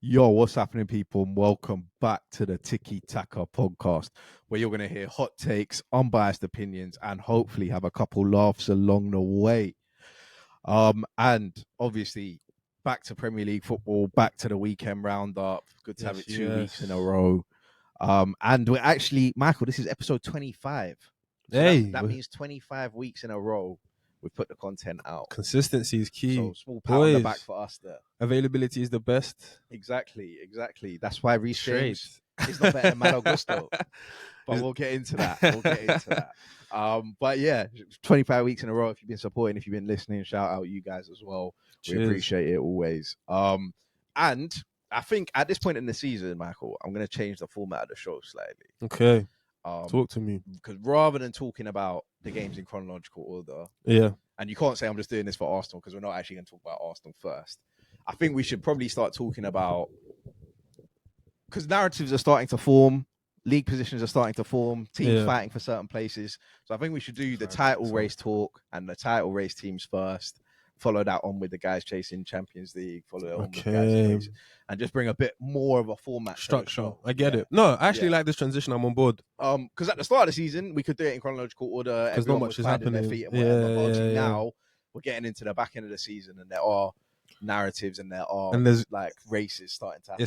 Yo, what's happening, people? And welcome back to the Tiki Taka podcast, where you're going to hear hot takes, unbiased opinions, and hopefully have a couple laughs along the way. And obviously, back to Premier League football, back to the weekend roundup. Good to have it 2 weeks in a row. And we're actually, Michael, this is episode 25. So that means 25 weeks in a row we've put the content out. Consistency is key. So small pat on the back for us there. Availability is the best. Exactly. That's why Reece James is not better than Malo Gusto. But we'll get into that. But yeah, 25 weeks in a row. If you've been supporting, if you've been listening, shout out you guys as well. Cheers. We appreciate it always. And I think at this point in the season, Michael, I'm going to change the format of the show slightly. Okay. Talk to me. Because rather than talking about the games in chronological order, and you can't say I'm just doing this for Arsenal because we're not actually going to talk about Arsenal first. I think we should probably start talking about, because narratives are starting to form, league positions are starting to form, teams fighting for certain places. So I think we should do the title race talk and the title race teams first. Follow that on with the guys chasing Champions League. Follow that on with the guys chasing, and just bring a bit more of a format structure. I get it. No, I actually like this transition. I'm on board. Because at the start of the season, we could do it in chronological order. Because not much is happening. Now we're getting into the back end of the season, and there are narratives and there's like races starting to happen.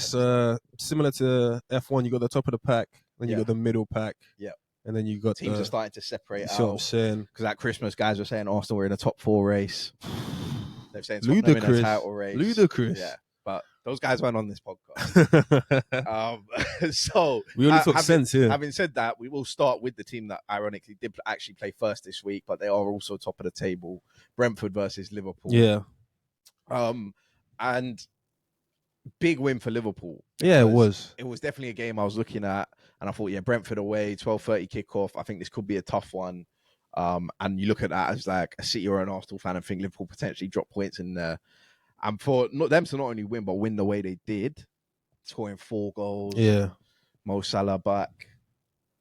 It's similar to F1. You got the top of the pack, then you got the middle pack. Yeah. And then you got teams are starting to separate out. See what I'm saying? Because at Christmas, guys were saying Arsenal were in a top 4 race. They're saying Tottenham in a title race. Ludicrous. Yeah, but those guys weren't on this podcast. So we only talk sense here. Having said that, we will start with the team that ironically did actually play first this week, but they are also top of the table. Brentford versus Liverpool. Yeah. And big win for Liverpool. Yeah, it was. It was definitely a game I was looking at, and I thought, Brentford away, 12:30 kickoff. I think this could be a tough one. And you look at that as like a City or an Arsenal fan and think Liverpool potentially drop points in there. And for them to not only win, but win the way they did, scoring 4 goals. Yeah. Mo Salah back.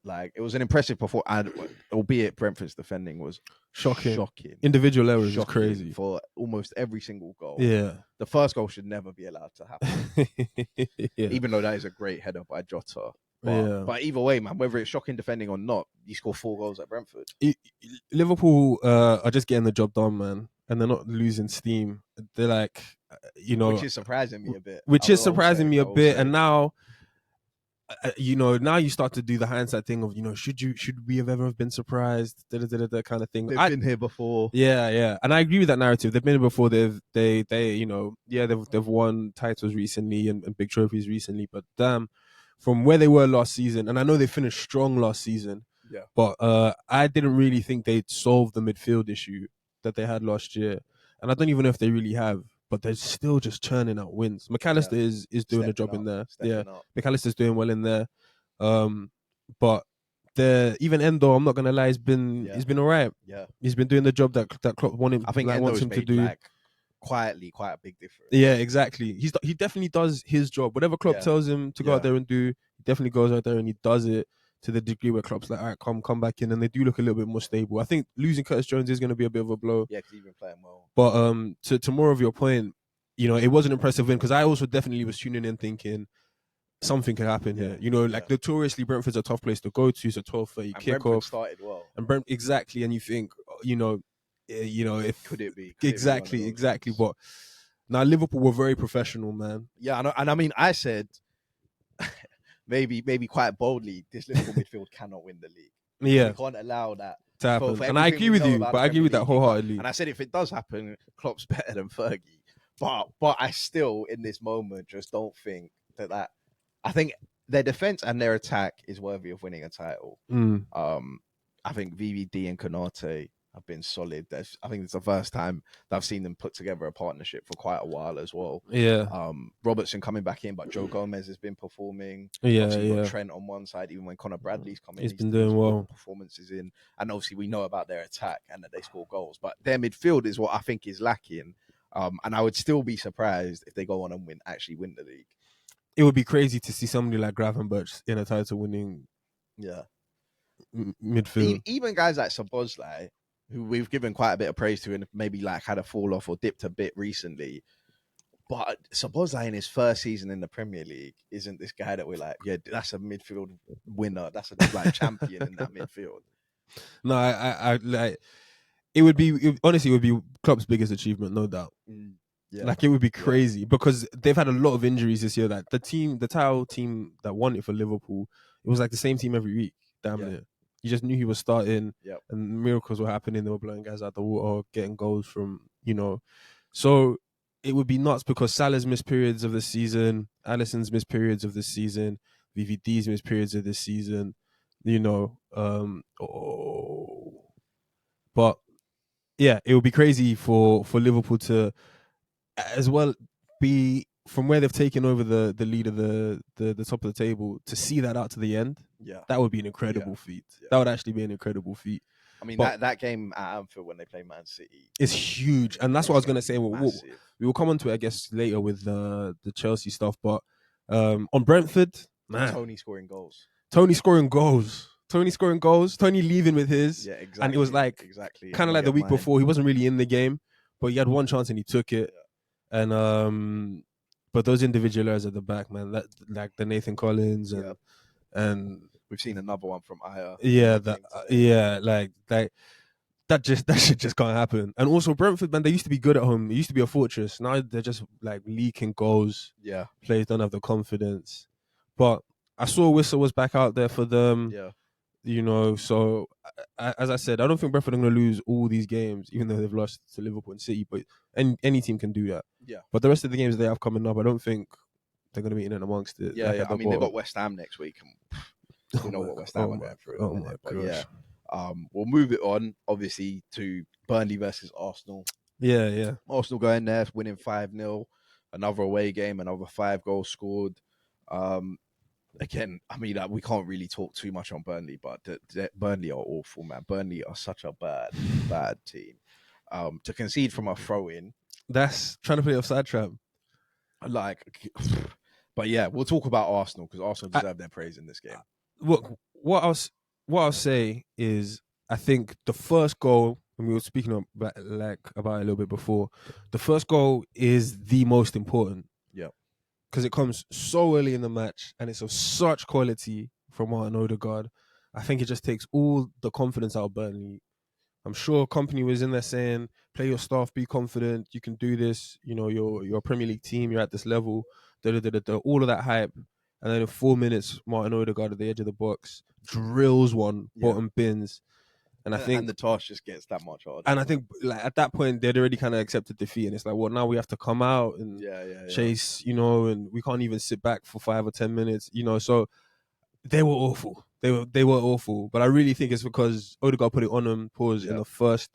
Like, it was an impressive performance, albeit Brentford's defending was shocking. Individual errors is crazy. For almost every single goal. Yeah. The first goal should never be allowed to happen. Even though that is a great header by Jota. But either way, man, whether it's shocking defending or not, you score 4 goals at Brentford. Liverpool are just getting the job done, man. And they're not losing steam. They're like, which is surprising me a bit. And now, now you start to do the hindsight thing of, should we have ever been surprised? That kind of thing. They've been here before. Yeah. And I agree with that narrative. They've been here before. They've won titles recently and big trophies recently. But damn, from where they were last season, and I know they finished strong last season. Yeah. But I didn't really think they'd solved the midfield issue that they had last year, and I don't even know if they really have. But they're still just churning out wins. McAllister is doing a job in there. McAllister's doing well in there. But even Endo, I'm not gonna lie, he's been all right. Yeah, he's been doing the job that Klopp wanted. I think wants him to do. Quietly, quite a big difference. Yeah, exactly. He definitely does his job. Whatever Klopp tells him to go out there and do, he definitely goes out there and he does it to the degree where Klopp's like, all right, come back in, and they do look a little bit more stable. I think losing Curtis Jones is going to be a bit of a blow. Yeah, because he's been playing well. But to more of your point, it was an impressive win because I also definitely was tuning in thinking something could happen here. Notoriously Brentford's a tough place to go to. It's a 12:30 kickoff. Brentford started well. And exactly, and you think, if could it be? Exactly. But now Liverpool were very professional, man. Yeah, and I mean, I said maybe quite boldly, this Liverpool midfield cannot win the league. Yeah, we can't allow that to happen. And I agree with you, but I agree with that wholeheartedly. And I said, if it does happen, Klopp's better than Fergie. But I still, in this moment, just don't think that. I think their defense and their attack is worthy of winning a title. I think VVD and Konate have been solid. I think it's the first time that I've seen them put together a partnership for quite a while as well. Yeah. Robertson coming back in, but Joe Gomez has been performing. Yeah. You've got Trent on one side, even when Conor Bradley's coming. He's been doing well. Performances in, and obviously we know about their attack and that they score goals, but their midfield is what I think is lacking. And I would still be surprised if they go on and actually win the league. It would be crazy to see somebody like Gravenberch in a title-winning midfield. Even guys like Szoboszlai, who we've given quite a bit of praise to and maybe like had a fall off or dipped a bit recently, But Szoboszlai in his first season in the Premier League isn't this guy that we're like, yeah, that's a midfield winner. That's a like champion in that midfield. No, I like. It would be honestly, it would be Klopp's biggest achievement, no doubt. Yeah. Like it would be crazy because they've had a lot of injuries this year. Like the title team that won it for Liverpool, it was like the same team every week. Damn near. You just knew he was starting, and miracles were happening. They were blowing guys out the water, getting goals from So it would be nuts because Salah's missed periods of the season, Alisson's missed periods of the season, VVD's missed periods of this season. But yeah, it would be crazy for Liverpool to as well be from where they've taken over the lead of the top of the table to see that out to the end. Yeah, that would be an incredible feat. Yeah. That would actually be an incredible feat. I mean, that game at Anfield when they play Man City is huge, and that's what I was going to say. We will come on to it, I guess, later with the Chelsea stuff. But on Brentford, man, Tony scoring goals. Tony leaving with his. Yeah, exactly. And it was like kind of like the week before. He wasn't really in the game, but he had one chance and he took it. Yeah. And but those individual errors at the back, man, that like the Nathan Collins and we've seen another one from Aya. Yeah, that shit just can't happen. And also Brentford, man, they used to be good at home. It used to be a fortress. Now they're just like leaking goals. Yeah, players don't have the confidence. But I saw Whistle was back out there for them. Yeah. So as I said, I don't think Brentford are going to lose all these games, even though they've lost to Liverpool and City. But any team can do that. Yeah. But the rest of the games they have coming up, I don't think they're going to be in and amongst it. Yeah, I mean, they've got West Ham next week. You know what West Ham are going through. Oh my gosh. Yeah. We'll move it on, obviously, to Burnley versus Arsenal. Yeah. Arsenal going there, winning 5-0. Another away game, another 5 goals scored. Again, I mean, we can't really talk too much on Burnley, but Burnley are awful, man. Burnley are such a bad team. To concede from a throw-in. That's trying to play offside trap. But yeah, we'll talk about Arsenal because Arsenal deserve their praise in this game. What I'll say is, I think the first goal, and we were speaking about it a little bit before, the first goal is the most important. Yeah. Because it comes so early in the match and it's of such quality from Martin Odegaard. I think it just takes all the confidence out of Burnley. I'm sure Company was in there saying, play your staff, be confident, you can do this, you're a Premier League team, you're at this level, all of that hype. And then in 4 minutes, Martin Odegaard at the edge of the box drills one, bottom bins. And I think the task just gets that much harder. And I think at that point they'd already kind of accepted defeat, and it's like, well, now we have to come out and chase, and we can't even sit back for 5 or 10 minutes, So they were awful. They were awful. But I really think it's because Odegaard put it on them, in the first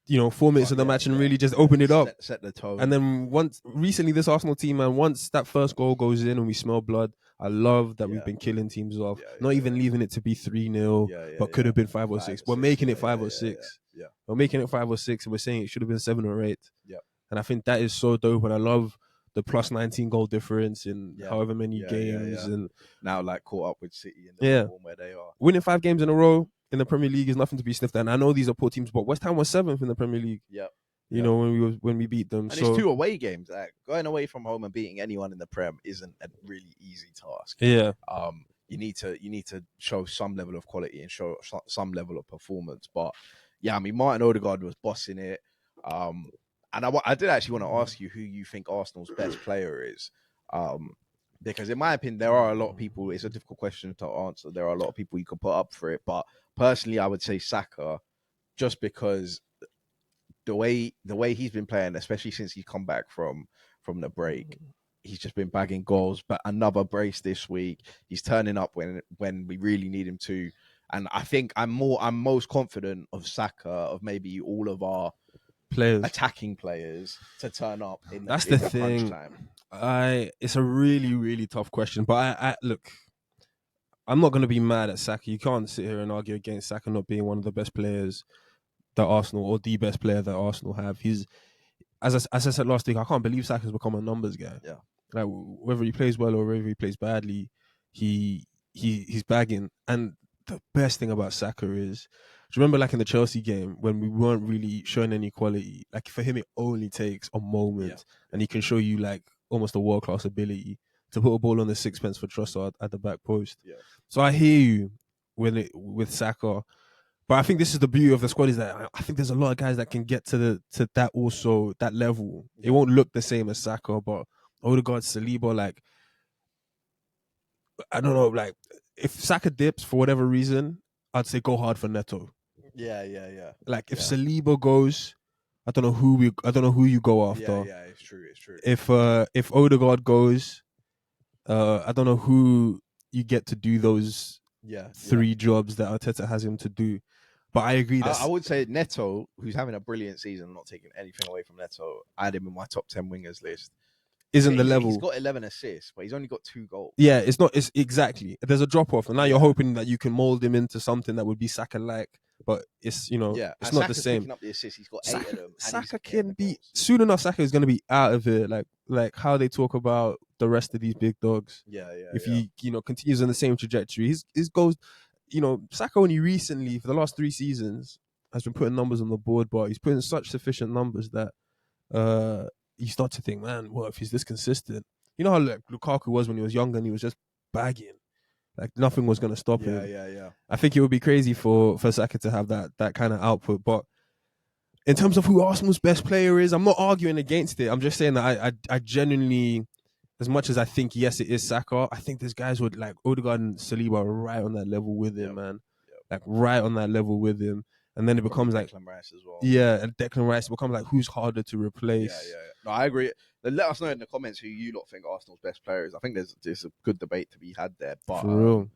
4 minutes of the match and really just opened it up. Set the tone. And then recently this Arsenal team, man, once that first goal goes in and we smell blood, I love that we've been killing teams off. Not even leaving it to be 3-0, but could have been 5 or 6. We're making it 5 or 6. Yeah. We're making it 5 or 6 and we're saying it should have been 7 or 8. Yeah. And I think that is so dope, and I love the plus 19 goal difference in however many games. And now caught up with City in the form where they are. Winning 5 games in a row in the Premier League is nothing to be sniffed at. And I know these are poor teams, but West Ham was 7th in the Premier League. Yeah. When we beat them. And it's 2 away games. Going away from home and beating anyone in the Prem isn't a really easy task. Yeah. You need to show some level of quality and show some level of performance. But yeah, I mean, Martin Odegaard was bossing it. And I did actually want to ask you who you think Arsenal's best player is. Because in my opinion, there are a lot of people. It's a difficult question to answer. There are a lot of people you could put up for it. But personally, I would say Saka, just because the way he's been playing, especially since he's come back from the break, he's just been bagging goals. But another brace this week. He's turning up when we really need him to. And I think I'm most confident of Saka, of maybe all of our attacking players, to turn up in That's the thing. Crunch time. It's a really, really tough question. But I look, I'm not going to be mad at Saka. You can't sit here and argue against Saka not being one of the best players that Arsenal, or the best player that Arsenal have. He's, as I said last week, I can't believe Saka's become a numbers guy. Yeah. Like, whether he plays well or whether he plays badly, he's bagging. And the best thing about Saka is you remember like in the Chelsea game when we weren't really showing any quality? Like for him, it only takes a moment, and he can show you like almost a world class ability to put a ball on the sixpence for Trossard at the back post. Yeah. So I hear you with Saka, but I think this is the beauty of the squad is that I think there's a lot of guys that can get to that also that level. Yeah. It won't look the same as Saka, but Odegaard, Saliba, like I don't know, like if Saka dips for whatever reason, I'd say go hard for Neto. Yeah. Like if Saliba goes, I don't know who you go after. Yeah, it's true. If Odegaard goes, I don't know who you get to do those three jobs that Arteta has him to do. But I agree that I would say Neto, who's having a brilliant season, not taking anything away from Neto, I had him in my top 10 wingers list. Isn't the level. He's got 11 assists, but he's only got 2 goals. Yeah, it's exactly. There's a drop off, and now you're hoping that you can mold him into something that would be Saka-like, but it's it's not Saka's the same. Picking up the assists, he's got 8 of them. Saka can be soon enough. Saka is going to be out of it, like how they talk about the rest of these big dogs. If he continues on the same trajectory, his goals. Saka only recently for the last 3 seasons has been putting numbers on the board, but he's putting such sufficient numbers that you start to think, man, what if he's this consistent? You know how Lukaku was when he was younger and he was just bagging. Like nothing was going to stop him. Yeah. I think it would be crazy for Saka to have that kind of output. But in terms of who Arsenal's best player is, I'm not arguing against it. I'm just saying that I genuinely, as much as I think, yes, it is Saka, I think there's guys with like Odegaard and Saliba are right on that level with him, man. Like right on that level with him. And then it becomes like Declan Rice as well. Yeah, and Declan Rice becomes like who's harder to replace. Yeah. No, I agree. Let us know in the comments who you lot think Arsenal's best player is. I think there's a good debate to be had there. But for real.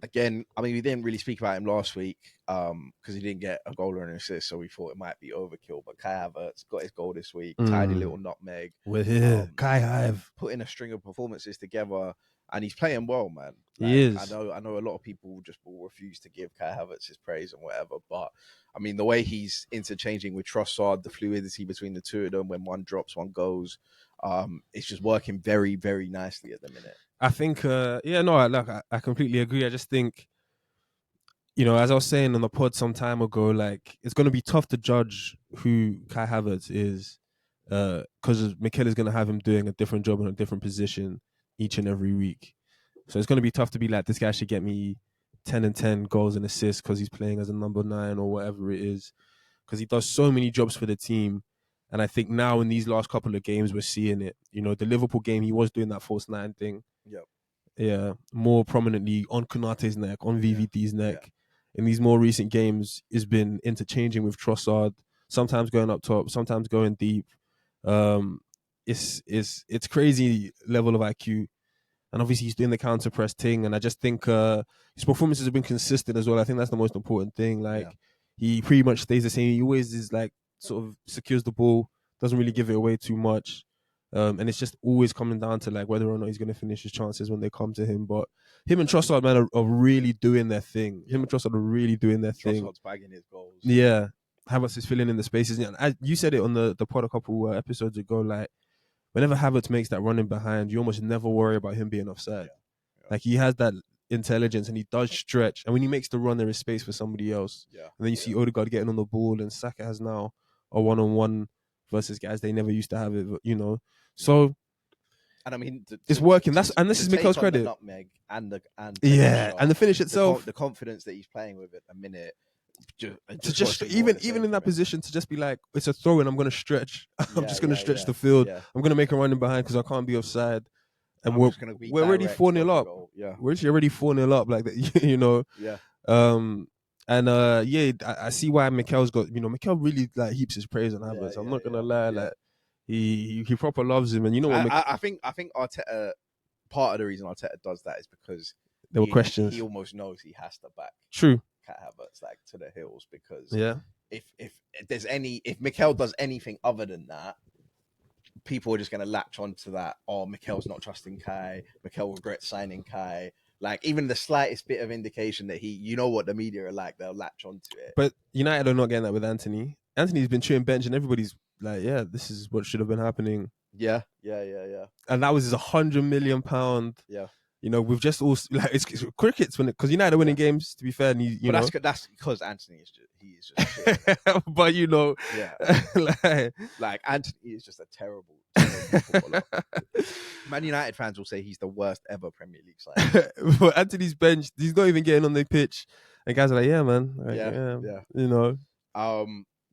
Again, I mean, we didn't really speak about him last week because he didn't get a goal or an assist, so we thought it might be overkill. But Kai Havertz got his goal this week, tidy little nutmeg. With him, Kai Havertz putting a string of performances together, and he's playing well, man. He is. I know a lot of people just will refuse to give Kai Havertz his praise and whatever, but I mean, the way he's interchanging with Trossard, the fluidity between the two of them, when one drops, one goes, it's just working very, very nicely at the minute. I think, I completely agree. I just think, as I was saying on the pod some time ago, like it's going to be tough to judge who Kai Havertz is because Mikel is going to have him doing a different job in a different position each and every week. So it's going to be tough to be like, this guy should get me 10 and 10 goals and assists because he's playing as a number 9 or whatever it is, because he does so many jobs for the team. And I think now in these last couple of games, we're seeing it. The Liverpool game, he was doing that false 9 thing. Yep. Yeah, more prominently on Konate's neck, on VVD's neck. Yeah. In these more recent games, he's been interchanging with Trossard, sometimes going up top, sometimes going deep. It's crazy level of IQ. And obviously he's doing the counter press thing. And I just think his performances have been consistent as well. I think that's the most important thing. Like he pretty much stays the same. He always is like sort of secures the ball, doesn't really give it away too much. And it's just always coming down to like whether or not he's going to finish his chances when they come to him. But him and Trossard, man, are really doing their thing. Him and Trossard are really doing their thing. Trossard's bagging his goals. Yeah. Havertz is filling in the spaces. And you said it on the pod a couple episodes ago, like, whenever Havertz makes that running behind, you almost never worry about him being offside. Yeah. Like he has that intelligence and he does stretch. And when he makes the run, there is space for somebody else. Yeah. And then you see Odegaard getting on the ball, and Saka has now a one-on-one versus guys they never used to have it. So. And I mean, it's working. This is Mikel's credit. The nutmeg and the finish itself, the confidence that he's playing with at a minute. Just even in that position to just be like, it's a throw and I'm going to stretch. I'm just going to stretch the field. Yeah. I'm going to make a running behind because I can't be offside. And we're already 4-0 up. Yeah. We're actually already 4-0 up, like that, Yeah. I see why Mikel's got, Mikel really like heaps his praise on Havertz. I'm not going to lie, like he proper loves him. And you know what? I think Arteta, part of the reason Arteta does that is because there were questions. He almost knows he has to back. True. Kai Havertz like to the hills, because if Mikel does anything other than that, people are just going to latch onto that. Oh, Mikel's not trusting Kai. Mikel regrets signing Kai. Like even the slightest bit of indication that what the media are like, they'll latch onto it. But United are not getting that with Anthony. Anthony's been chewing bench, and everybody's like, "Yeah, this is what should have been happening." Yeah. And that was his £100 million. we've just all like it's crickets when because United are winning games. To be fair, and you know that's because Anthony is just shit. But like Anthony is just a terrible footballer. Man United fans will say he's the worst ever Premier League side. But Anthony's benched. He's not even getting on the pitch, and guys are like, yeah, man, like, yeah.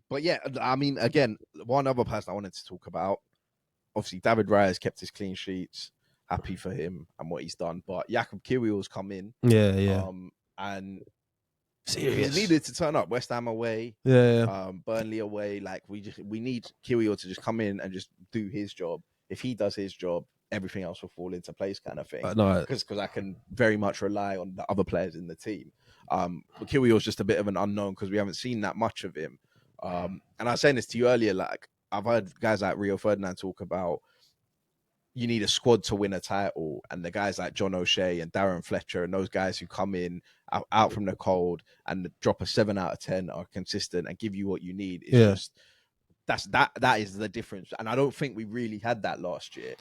But yeah, I mean, again, one other person I wanted to talk about. Obviously, David Raya has kept his clean sheets. Happy for him and what he's done. But Jakub Kiwior's come in. Yeah. And serious. He needed to turn up. West Ham away. Yeah. Burnley away. Like we need Kiwior to just come in and just do his job. If he does his job, everything else will fall into place, kind of thing. Because I can very much rely on the other players in the team. But Kiwior's just a bit of an unknown because we haven't seen that much of him. And I was saying this to you earlier. Like I've heard guys like Rio Ferdinand talk about you need a squad to win a title, and the guys like John O'Shea and Darren Fletcher and those guys who come in out from the cold and drop a 7 out of 10 are consistent and give you what you need. It's just that is the difference, and I don't think we really had that last year.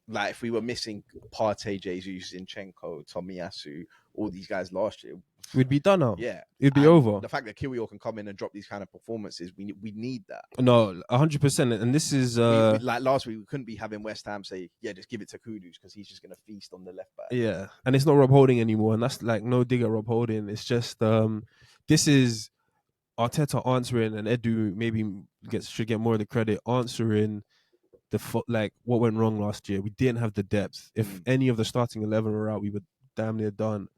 Like if we were missing Partey, Jesus, Zinchenko, Tomiyasu, all these guys last year, we'd be done now. Yeah, it'd be over. The fact that Kiwior can come in and drop these kind of performances, we need that. No, 100%. And this is we, like last week, we couldn't be having West Ham say, "Yeah, just give it to Kudus because he's just going to feast on the left back." Yeah, and it's not Rob Holding anymore, and that's like no dig at Rob Holding. It's just this is Arteta answering, and Edu maybe should get more of the credit answering like what went wrong last year. We didn't have the depth. If any of the starting 11 were out, we were damn near done.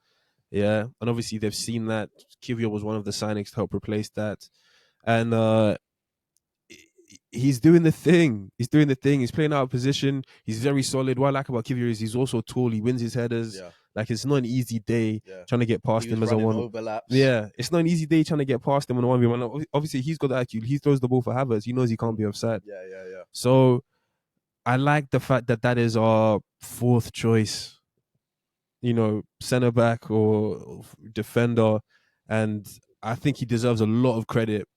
Yeah, and obviously they've seen that Kiwior was one of the signings to help replace that, and he's doing the thing. He's playing out of position. He's very solid. What I like about Kiwior is he's also tall. He wins his headers. Yeah. Like it's not an easy day trying to get past him as a one. Overlaps. Yeah, it's not an easy day trying to get past him on a 1v1. Obviously, he's got the IQ. He throws the ball for Havertz. He knows he can't be offside. Yeah. So I like the fact that is our fourth choice, center back or defender. And I think he deserves a lot of credit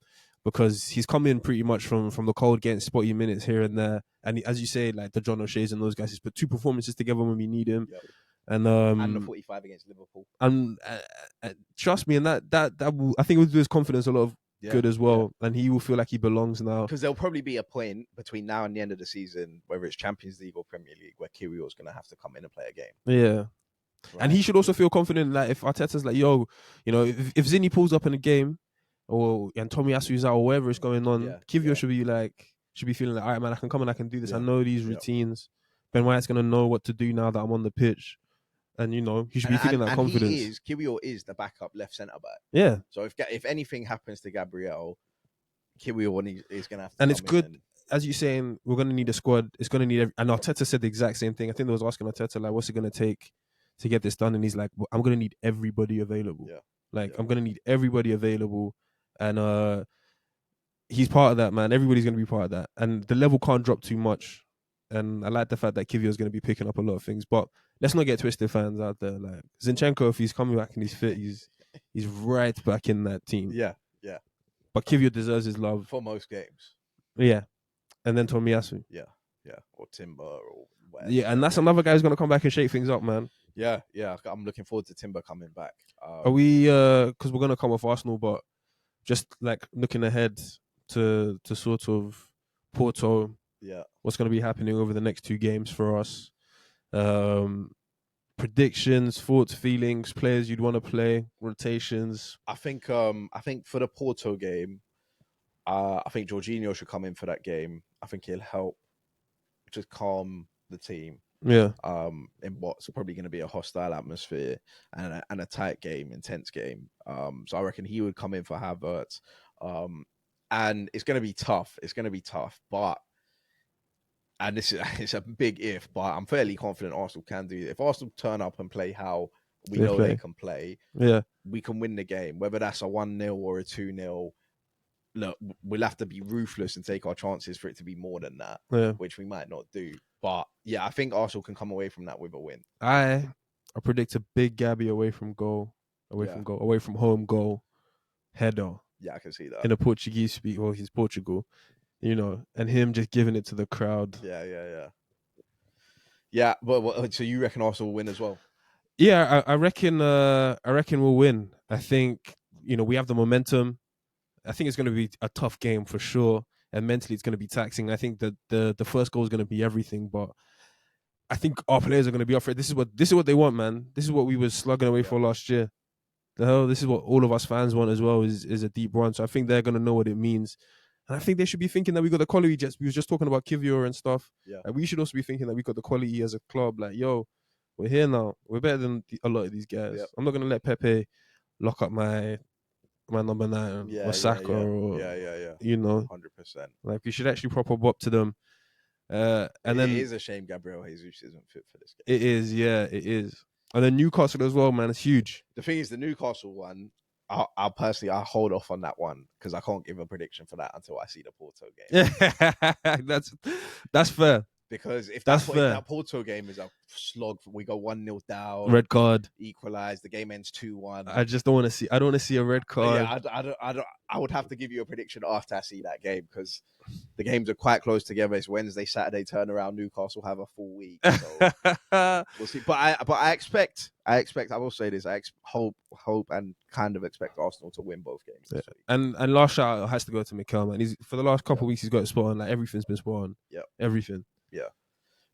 because he's come in pretty much from the cold, getting spotty minutes here and there. And as you say, like the John O'Shea's and those guys, he's put 2 performances together when we need him. Yep. And the 45 against Liverpool. And trust me, and that will, I think it will do his confidence a lot of good as well, and he will feel like he belongs now. Because there'll probably be a point between now and the end of the season, whether it's Champions League or Premier League, where Kiwior's going to have to come in and play a game. Yeah. Right. And he should also feel confident, like if Arteta's like, yo, if Zinni pulls up in a game, and Tomiyasu's out or whatever is going on, Kiwior should be feeling like, all right, man, I can come and I can do this. I know these routines. Ben White's going to know what to do now that I'm on the pitch. And he should be feeling that confidence. Kiwior is the backup left centre back. Yeah. So if anything happens to Gabriel, Kiwior is going to have to. And it's good, as you're saying, we're going to need a squad. It's going to need. And Arteta said the exact same thing. I think they was asking Arteta like, "What's it going to take to get this done?" And he's like, "I'm going to need everybody available. I'm going to need everybody available." And he's part of that, man. Everybody's going to be part of that, and the level can't drop too much. And I like the fact that Kiwior is going to be picking up a lot of things, but let's not get twisted, fans out there. Like Zinchenko, if he's coming back and he's fit, he's right back in that team. Yeah. But Kiwior deserves his love for most games. Yeah, and then Tomiyasu. Yeah, or Timber or whatever. Yeah, and that's another guy who's going to come back and shake things up, man. Yeah. I'm looking forward to Timber coming back. Are we? Because we're going to come off Arsenal, but just like looking ahead to sort of Porto. Yeah. What's going to be happening over the next 2 games for us? Predictions, thoughts, feelings, players you'd want to play, rotations. I think for the Porto game, I think Jorginho should come in for that game. I think he'll help just calm the team. Yeah. In what's probably going to be a hostile atmosphere and a tight game, intense game. So I reckon he would come in for Havertz. And it's going to be tough. But and it's a big if, but I'm fairly confident Arsenal can do it. If Arsenal turn up and play how we know they can play, we can win the game. Whether that's a 1-0 or a 2-0, look, we'll have to be ruthless and take our chances for it to be more than that, which we might not do. But yeah, I think Arsenal can come away from that with a win. I predict a big Gabby away from home goal, header. Yeah, I can see that. In a Portuguese speak, well, he's Portugal. And him just giving it to the crowd. Yeah. Yeah, but so you reckon Arsenal will win as well? Yeah, I reckon we'll win. I think we have the momentum. I think it's going to be a tough game for sure, and mentally it's going to be taxing. I think that the first goal is going to be everything, but I think our players are going to be up for it. This is what they want, man. This is what we were slugging away for last year. The hell, this is what all of us fans want as well. Is a deep run. So I think they're going to know what it means, and I think they should be thinking that we got the quality. We was just talking about Kivior and stuff. Yeah, like, we should also be thinking that we got the quality as a club. Like, yo, we're here now. We're better than a lot of these guys. Yep. I'm not going to let Pepe lock up my number 9 or Saka or 100%. Like, we should actually proper bop to them. And then it is a shame Gabriel Jesus isn't fit for this game. It is, yeah, it is. And then Newcastle as well, man, it's huge. The thing is, the Newcastle one, I'll personally hold off on that one because I can't give a prediction for that until I see the Porto game. That's fair. Because if that Porto game is a slog, we go 1-0 down, red card, equalize, the game ends 2-1. I just don't want to see. I don't want to see a red card. Yeah, I would have to give you a prediction after I see that game because the games are quite close together. It's Wednesday, Saturday turnaround. Newcastle have a full week, so we'll see. But I expect. I will say this. I hope and kind of expect Arsenal to win both games. Yeah. And last shout out has to go to Mikel, man. For the last couple of weeks, he's got it spot on. Like, everything's been spot on. Yeah, everything. Yeah.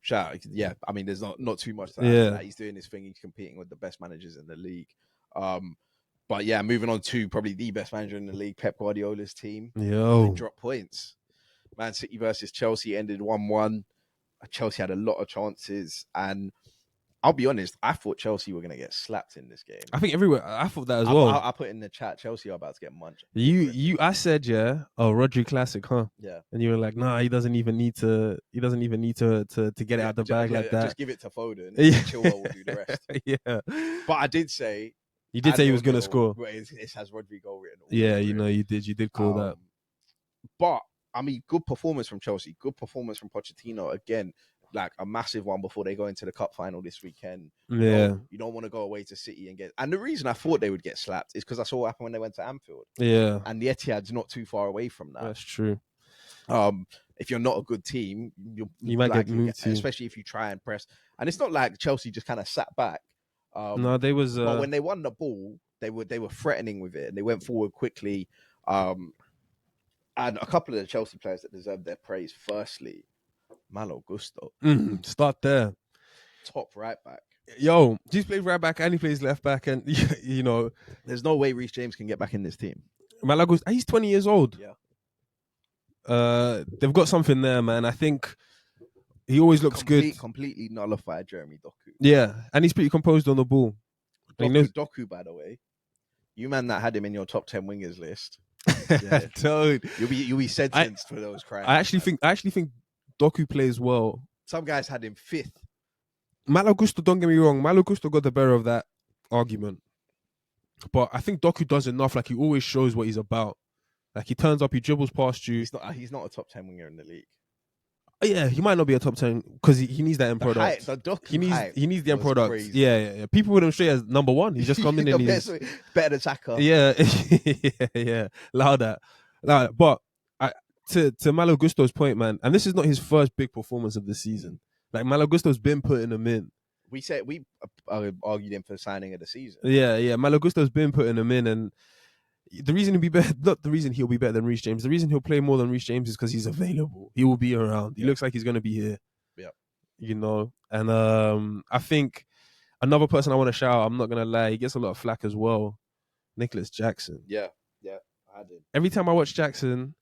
Shout out. Yeah, I mean, there's not too much to add. That. He's doing his thing. He's competing with the best managers in the league. But yeah, moving on to probably the best manager in the league, Pep Guardiola's team. Yo, dropped points. Man City versus Chelsea ended 1-1. Chelsea had a lot of chances, and I'll be honest, I thought Chelsea were going to get slapped in this game. I think everywhere. I thought that as well. I put in the chat, Chelsea are about to get munched. I said, yeah. Oh, Rodri classic, huh? Yeah. And you were like, nah, he doesn't even need to. He doesn't even need to get it out the bag like that. Just give it to Foden. And Chilwell will do the rest. Yeah. But I did say. You did say he was going to score. It has Rodri goal written. Yeah, you did. You did call that. But I mean, good performance from Chelsea. Good performance from Pochettino again. Like a massive one before they go into the cup final this weekend. Yeah. You don't want to go away to City and get... And the reason I thought they would get slapped is because I saw what happened when they went to Anfield. Yeah. And the Etihad's not too far away from that. That's true. If you're not a good team, you might get moved to. Especially if you try and press. And it's not like Chelsea just kind of sat back. No, they was... But when they won the ball, they were threatening with it and they went forward quickly. And a couple of the Chelsea players that deserve their praise. Firstly, Malo Gusto. Start there. Top right back. Yo, he's played right back and he plays left back, and there's no way Reece James can get back in this team. Malo Gusto, he's 20 years old. Yeah. They've got something there, man. I think he always looks good. Completely nullified Jeremy Doku. Yeah, and he's pretty composed on the ball. Doku, by the way, you man that had him in your top 10 wingers list. Yeah. Dude, you'll be sentenced for those crimes. I actually think Doku plays well. Some guys had him 5th. Malo Gusto, don't get me wrong, Malo Gusto got the better of that argument. But I think Doku does enough. Like, he always shows what he's about. Like, he turns up, he dribbles past you. He's not a top 10 winger in the league. Yeah, he might not be a top 10 because he needs that end product. He needs the end product. Yeah. People would him straight as number 1. He's just coming in. He's better attacker. Yeah, yeah. Louder. But to Malo Gusto's point, man, and this is not his first big performance of the season. Like, Malo Gusto's been putting him in. We argued him for signing of the season. Yeah. Malo Gusto's been putting him in, and the reason he'll be better, not the reason he'll be better than Reece James, the reason he'll play more than Reece James is because he's available. He will be around. He looks like he's going to be here. Yeah. And I think another person I want to shout out, I'm not going to lie, he gets a lot of flack as well. Nicholas Jackson. Yeah, I did. Every time I watch Jackson,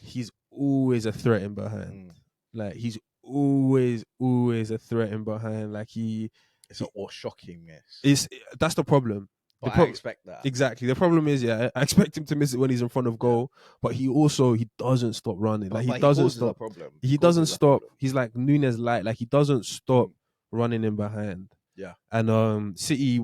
he's always a threat in behind. Like, he's always a threat in behind. Like, it's a shocking miss. That's the problem. But I expect that. Exactly. The problem is, I expect him to miss it when he's in front of goal, but he doesn't stop running. Like, he doesn't stop. He doesn't stop. He's like Nunes light. Like, he doesn't stop running in behind. Yeah. And City,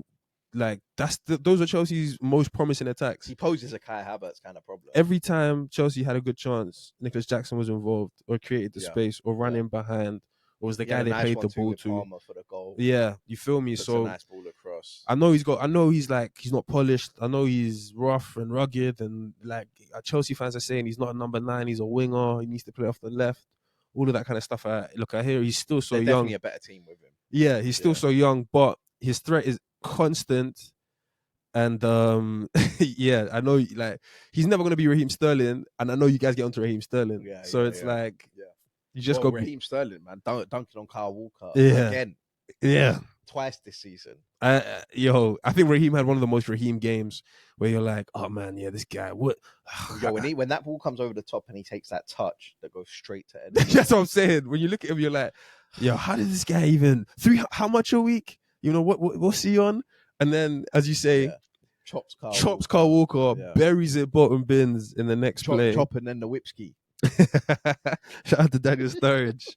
like, those are Chelsea's most promising attacks. He poses a Kai Havertz kind of problem. Every time Chelsea had a good chance, Nicholas Jackson was involved or created the space or ran in behind. Or was the guy they played the ball to? For the goal. Yeah, you feel me? So a nice ball across. I know he's not polished. I know he's rough and rugged, and like Chelsea fans are saying he's not a number 9. He's a winger. He needs to play off the left all of that kind of stuff. Look, I hear he's still so They're young. Definitely a better team with him. Yeah, he's still so young, but his threat is constant. And yeah, I know like he's never gonna be Raheem Sterling, and I know you guys get onto Raheem Sterling. Like you just go Raheem Sterling, man, dunking on Kyle Walker again. Yeah. Twice this season. I think Raheem had one of the most Raheem games where you're like, oh man, yeah, this guy, what? When that ball comes over the top and he takes that touch that goes straight to Ed. That's what I'm saying. When you look at him, you're like, yo, how did this guy even how much a week? You know what's he on? And then, as you say, chops Carl Walker, buries it bottom bins in the next play. Chop and then the whipski. Shout out to Daniel Sturridge.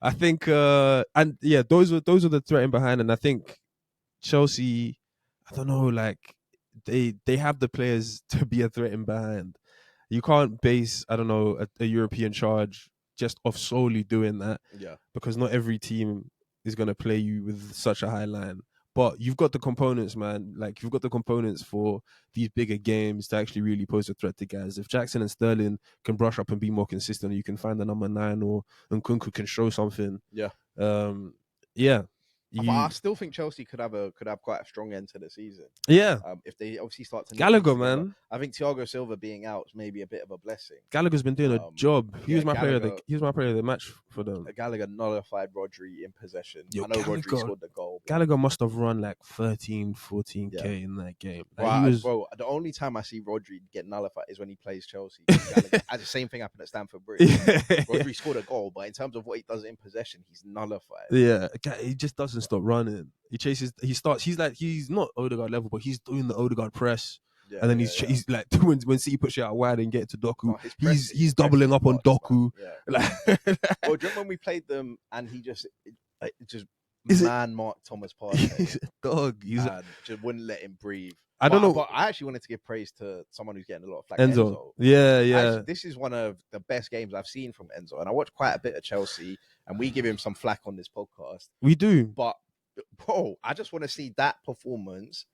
I think, and yeah, those are the threat in behind, and I think Chelsea, I don't know, like they have the players to be a threat in behind. You can't base, I don't know, a European charge just off solely doing that. Yeah, because not every team is gonna play you with such a high line. But you've got the components, man. Like, you've got the components for these bigger games to actually really pose a threat to guys. If Jackson and Sterling can brush up and be more consistent, you can find the number 9, or Nkunku can show something. Yeah. Yeah. I still think Chelsea could have quite a strong end to the season. Yeah. If they obviously start to Gallagher, man. I think Thiago Silva being out is maybe a bit of a blessing. Gallagher's been doing a job. He was my player of the match for them. Gallagher nullified Rodri in possession. I know Rodri scored the goal. Gallagher must have run like 13, 14K in that game. Like, bro, the only time I see Rodri get nullified is when he plays Chelsea. The same thing happened at Stamford Bridge. Rodri scored a goal, but in terms of what he does in possession, he's nullified. Yeah, he just doesn't stop running. He chases. He starts. He's not Odegaard level, but he's doing the Odegaard press. Yeah, and then he's like when City push it out wide and get to Doku, he's doubling up on Doku. Like, well, do you remember when we played them and he just Mark Thomas Partey? He's a dog. Just wouldn't let him breathe. I don't know. But I actually wanted to give praise to someone who's getting a lot of flack. Enzo. Yeah. Actually, this is one of the best games I've seen from Enzo, and I watched quite a bit of Chelsea, and we give him some flack on this podcast. We do, but bro, I just want to see that performance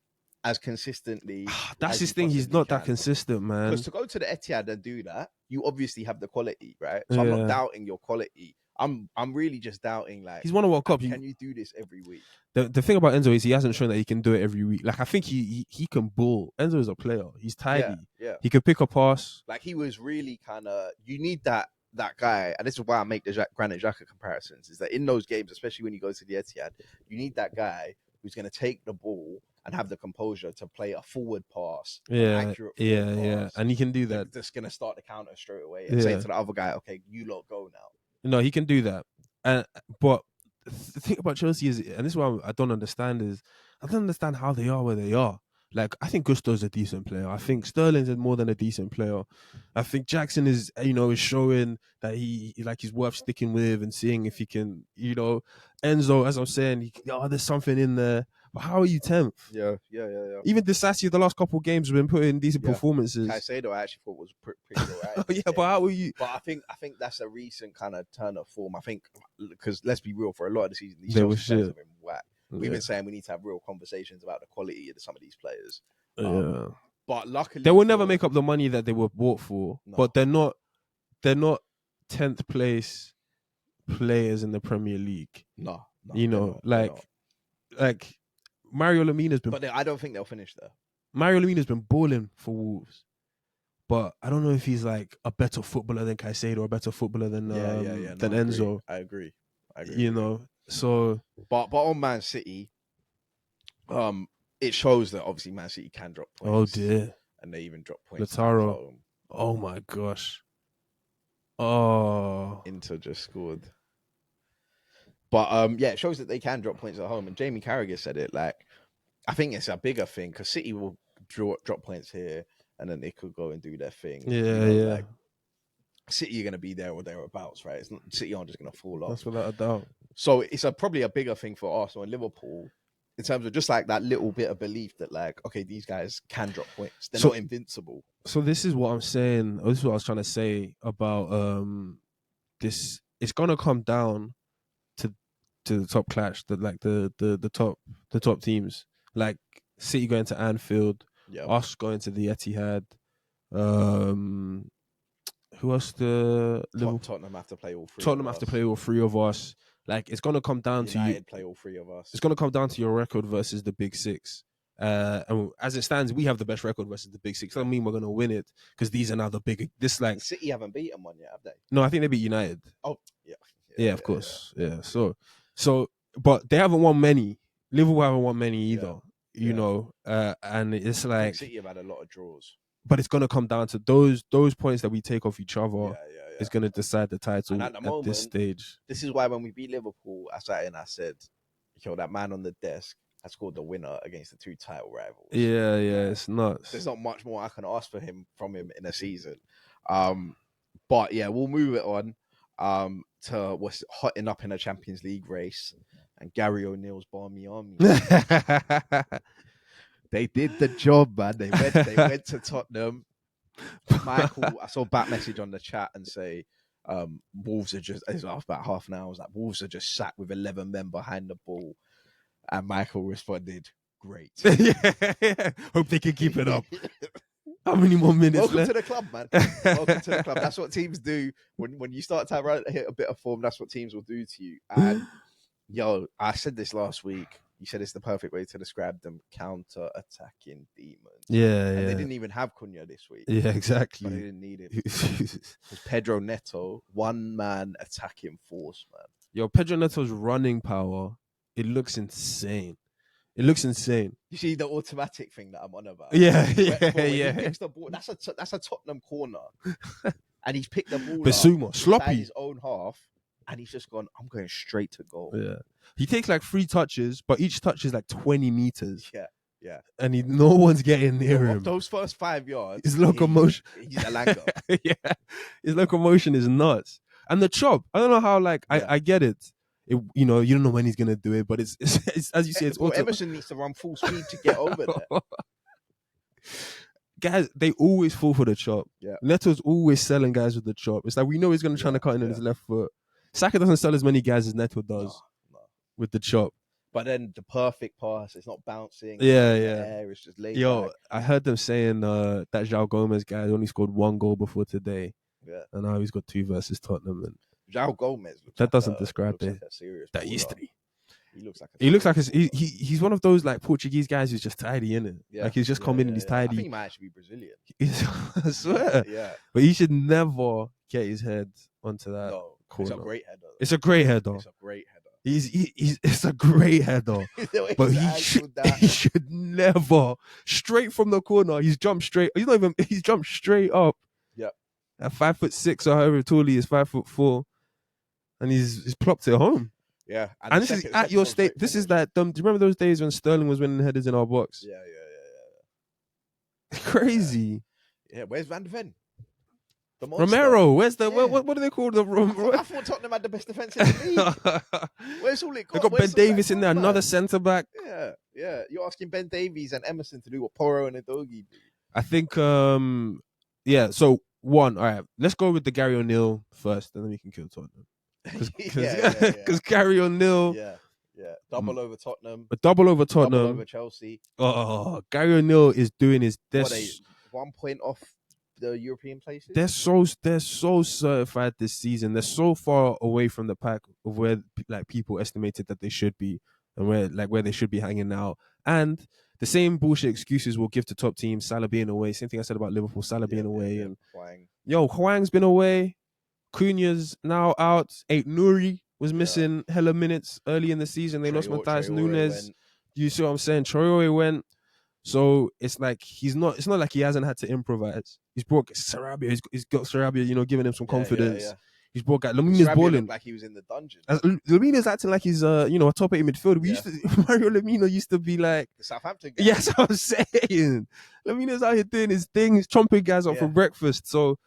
as consistently. That's his thing. He's not that consistent, man. Because to go to the Etihad and do that, you obviously have the quality, right? So I'm not doubting your quality. I'm really just doubting, like, he's won a World Cup. Can you do this every week? The thing about Enzo is he hasn't shown that he can do it every week. Like, I think he can ball. Enzo is a player. He's tidy. Yeah. He could pick a pass. Like, he was really kind of. You need that guy, and this is why I make the Granit Xhaka comparisons. Is that in those games, especially when you go to the Etihad, you need that guy who's going to take the ball and have the composure to play a forward pass, accurate pass, and he can do that. That's going to start the counter straight away and say to the other guy, "Okay, you lot go now." No, he can do that. But the thing about Chelsea is, and this is what I don't understand, is I don't understand how they are where they are. Like, I think Gusto's a decent player. I think Sterling's more than a decent player. I think Jackson is showing that he's worth sticking with and seeing if he can, Enzo, as I'm saying, there's something in there. But how are you 10th? Yeah. Even Disasi, the last couple of games, have been putting decent performances. Caicedo, I actually thought was pretty all right. But how are you? But I think that's a recent kind of turn of form. I think, because let's be real, for a lot of the season, these players have been whack. We've been saying we need to have real conversations about the quality of some of these players. But luckily, they will never make up the money that they were bought for. No. But they're not 10th place players in the Premier League. No, like Mario Lemina's been. But I don't think they'll finish there. Mario Lemina's been balling for Wolves, but I don't know if he's like a better footballer than Caicedo or a better footballer than Enzo. I agree. So, but on Man City, it shows that obviously Man City can drop points. Oh dear! And they even drop points. Lautaro. Oh my gosh. Oh. Inter just scored. But it shows that they can drop points at home. And Jamie Carragher said it. Like, I think it's a bigger thing because City will drop points here, and then they could go and do their thing. Like, City are going to be there or thereabouts, right? City aren't just going to fall off. That's without a doubt. So it's probably a bigger thing for Arsenal and Liverpool in terms of just like that little bit of belief that, like, okay, these guys can drop points. They're not invincible. So this is what I'm saying. This is what I was trying to say about this. It's going to come down to the top clash, the top teams, like City going to Anfield, us going to the Etihad. Who else? The Tottenham have to play all three. Tottenham have to play all three of us. Like it's gonna come down United to you. Play all three of us. It's gonna come down to your record versus the big six. And as it stands, we have the best record versus the big six. Doesn't mean we're gonna win it because these are now the big. This like City haven't beaten one yet, have they? No, I think they beat United. Oh yeah. Yeah, of course. Yeah. So, but they haven't won many. Liverpool haven't won many either. You know, and it's like City have had a lot of draws. But it's gonna come down to those points that we take off each other. Is gonna decide the title and at the moment, this stage. This is why when we beat Liverpool, I sat and I said, that man on the desk has scored the winner against the two title rivals. Yeah, it's nuts. There's not much more I can ask from him in a season. But yeah, we'll move it on to what's hotting up in a Champions League race and Gary O'Neill's Barmy Army. They did the job, man. They went to Tottenham. Michael, I saw a back message on the chat and say Wolves are just, it was about half an hour, I was like, Wolves are just sat with 11 men behind the ball. And Michael responded, great. yeah. Hope they can keep it up. How many more minutes Welcome left? to the club, man. Welcome to the club. That's what teams do. When you start to hit a bit of form, that's what teams will do to you. And I said this last week. You said it's the perfect way to describe them: counter-attacking demons. And they didn't even have Cunha this week. Yeah, exactly. But they didn't need it. Pedro Neto, one-man attacking force, man. Pedro Neto's running power, it looks insane. It looks insane. You see the automatic thing that I'm on about? Yeah. He picks the ball. That's a Tottenham corner. And he's picked the ball Basuma, sloppy. his own half. And he's just gone, I'm going straight to goal. Yeah. He takes like 3 touches, but each touch is like 20 meters. Yeah. And no one's getting near him. Those first 5 yards. His locomotion. He's a Lango. Yeah. His locomotion is nuts. And the chop, I don't know how, I get it. You don't know when he's going to do it, but it's as you say, it's auto. Emerson needs to run full speed to get over there. Guys, they always fall for the chop. Yeah. Neto's always selling guys with the chop. It's like we know he's going to try to cut in on his left foot. Saka doesn't sell as many guys as Neto does with the chop. But then the perfect pass, it's not bouncing. Yeah. It's just laid back. I heard them saying that João Gomez guy only scored 1 goal before today. Yeah. And now he's got 2 versus Tottenham. And João Gomez. That doesn't describe it. That history. He looks like he's one of those like Portuguese guys who's just tidy, innit? Yeah. Like he's just come in and he's tidy. I think he might actually be Brazilian. I swear. Yeah. But he should never get his head onto that corner. It's a great header. It's a great header. It's a great header. But he should never, straight from the corner, he's jumped straight up. Yep. At 5'6" or however tall he is, 5'4", and he's plopped it home. Yeah. And this is at your state. This is that. Do you remember those days when Sterling was winning headers in our box? Yeah. Crazy. Yeah. Where's Van de Ven? Romero, where's the what do they call the? I thought Tottenham had the best defense in the league. Where's all it got? They got Ben Davies in there, another centre back. Yeah. You're asking Ben Davies and Emerson to do what Porro and Udogie do. I think, So all right, let's go with the Gary O'Neill first, and then we can kill Tottenham. Because Gary O'Neill, double over Tottenham, double over Chelsea. Oh, Gary O'Neill is doing his. 1 point off the European places. They're so certified this season. They're so far away from the pack of where people estimated that they should be, and where they should be hanging out. And the same bullshit excuses we'll give to top teams. Salah being away. Same thing I said about Liverpool. Salah being away, and Hwang's been away. Cunha's now out. Nuri was missing hella minutes early in the season. They lost Matthias Nunes. You see what I'm saying? Traore went. So it's like it's not like he hasn't had to improvise. He's brought Sarabia. He's got Sarabia, giving him some confidence. Yeah. He's brought guys. Lamina's balling like he was in the dungeon. Lamina's acting like he's a top 8 midfielder. Mario Lamina used to be like the Southampton guy. Yes, I'm saying. Lamina's out here doing his thing. He's chomping guys up for breakfast. So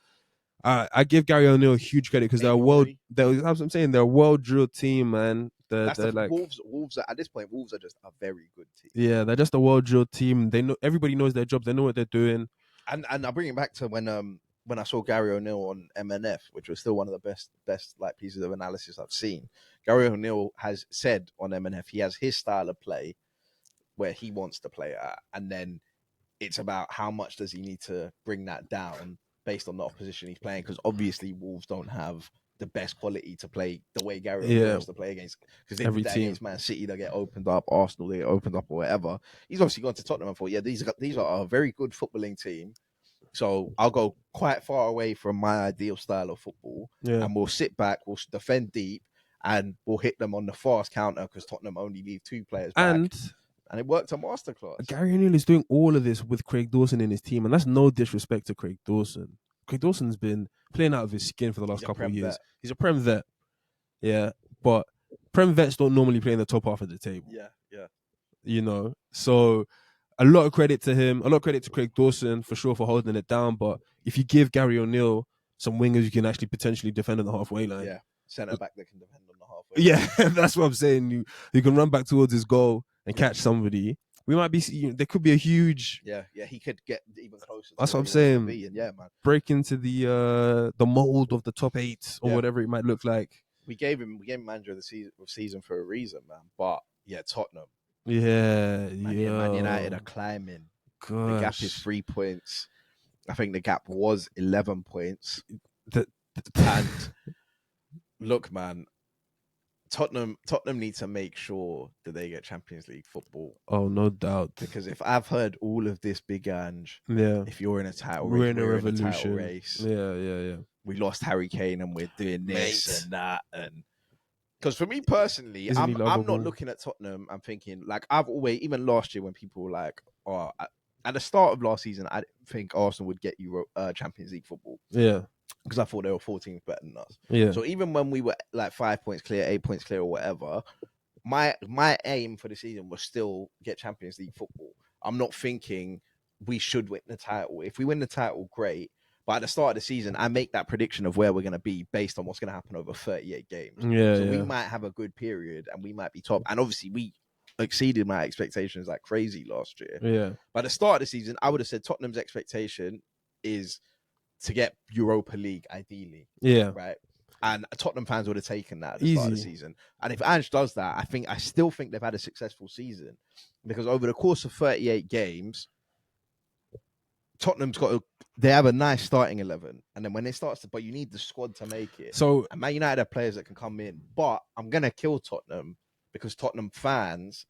I give Gary O'Neill huge credit because they're a well-drilled team, man. They're like Wolves at this point. Wolves are just a very good team. Yeah, they're just a well-drilled team. They know everybody knows their job. They know what they're doing. And I bring it back to when I saw Gary O'Neill on MNF, which was still one of the best like pieces of analysis I've seen. Gary O'Neill has said on MNF he has his style of play where he wants to play at, and then it's about how much does he need to bring that down based on the opposition he's playing, because obviously Wolves don't have the best quality to play the way Gary O'Neill wants to play against. Because if every team against Man City, they get opened up, Arsenal, they get opened up, or whatever. He's obviously gone to Tottenham and thought, yeah, these are a very good footballing team. So I'll go quite far away from my ideal style of football, and we'll sit back, we'll defend deep, and we'll hit them on the fast counter because Tottenham only leave 2 players back. And it worked a masterclass. Gary O'Neill is doing all of this with Craig Dawson in his team, and that's no disrespect to Craig Dawson. Craig Dawson's been playing out of his skin for the last couple of years. He's a Prem vet. Yeah, but Prem vets don't normally play in the top half of the table. Yeah. You know, so a lot of credit to him, a lot of credit to Craig Dawson for sure for holding it down. But if you give Gary O'Neill some wingers, you can actually potentially defend on the halfway line. Yeah, centre back that can defend on the halfway line. Yeah, that's what I'm saying. You can run back towards his goal and catch somebody. We might be. There could be a huge. Yeah. He could get even closer. That's what I'm saying. Yeah, man. Break into the mold of the top 8 or whatever it might look like. We gave him manager of the season for a reason, man. But Tottenham. Man United are climbing. Gosh. The gap is 3 points. I think the gap was 11 points. And look, man, Tottenham need to make sure that they get Champions League football. Oh, no doubt. Because if I've heard all of this big Ange, if you're in a title race, we're in a revolution. Yeah. We lost Harry Kane and we're doing this and that. And because for me personally, I'm not looking at Tottenham. I'm thinking, like, I've always, even last year when people were like, oh, at the start of last season, I didn't think Arsenal would get Champions League football. Yeah. Because I thought they were 14 better than us. Yeah. So even when we were like 5 points clear, 8 points clear, or whatever, my aim for the season was still get Champions League football. I'm not thinking we should win the title. If we win the title, great. But at the start of the season, I make that prediction of where we're going to be based on what's going to happen over 38 games. So we might have a good period and we might be top. And obviously, we exceeded my expectations like crazy last year. Yeah. By the start of the season, I would have said Tottenham's expectation is to get Europa League, ideally. Yeah. Right? And Tottenham fans would have taken that at the start of the season. And if Ange does that, I still think they've had a successful season. Because over the course of 38 games, Tottenham's they have a nice starting 11. And then when it starts but you need the squad to make it. So, and Man United have players that can come in. But I'm going to kill Tottenham because Tottenham fans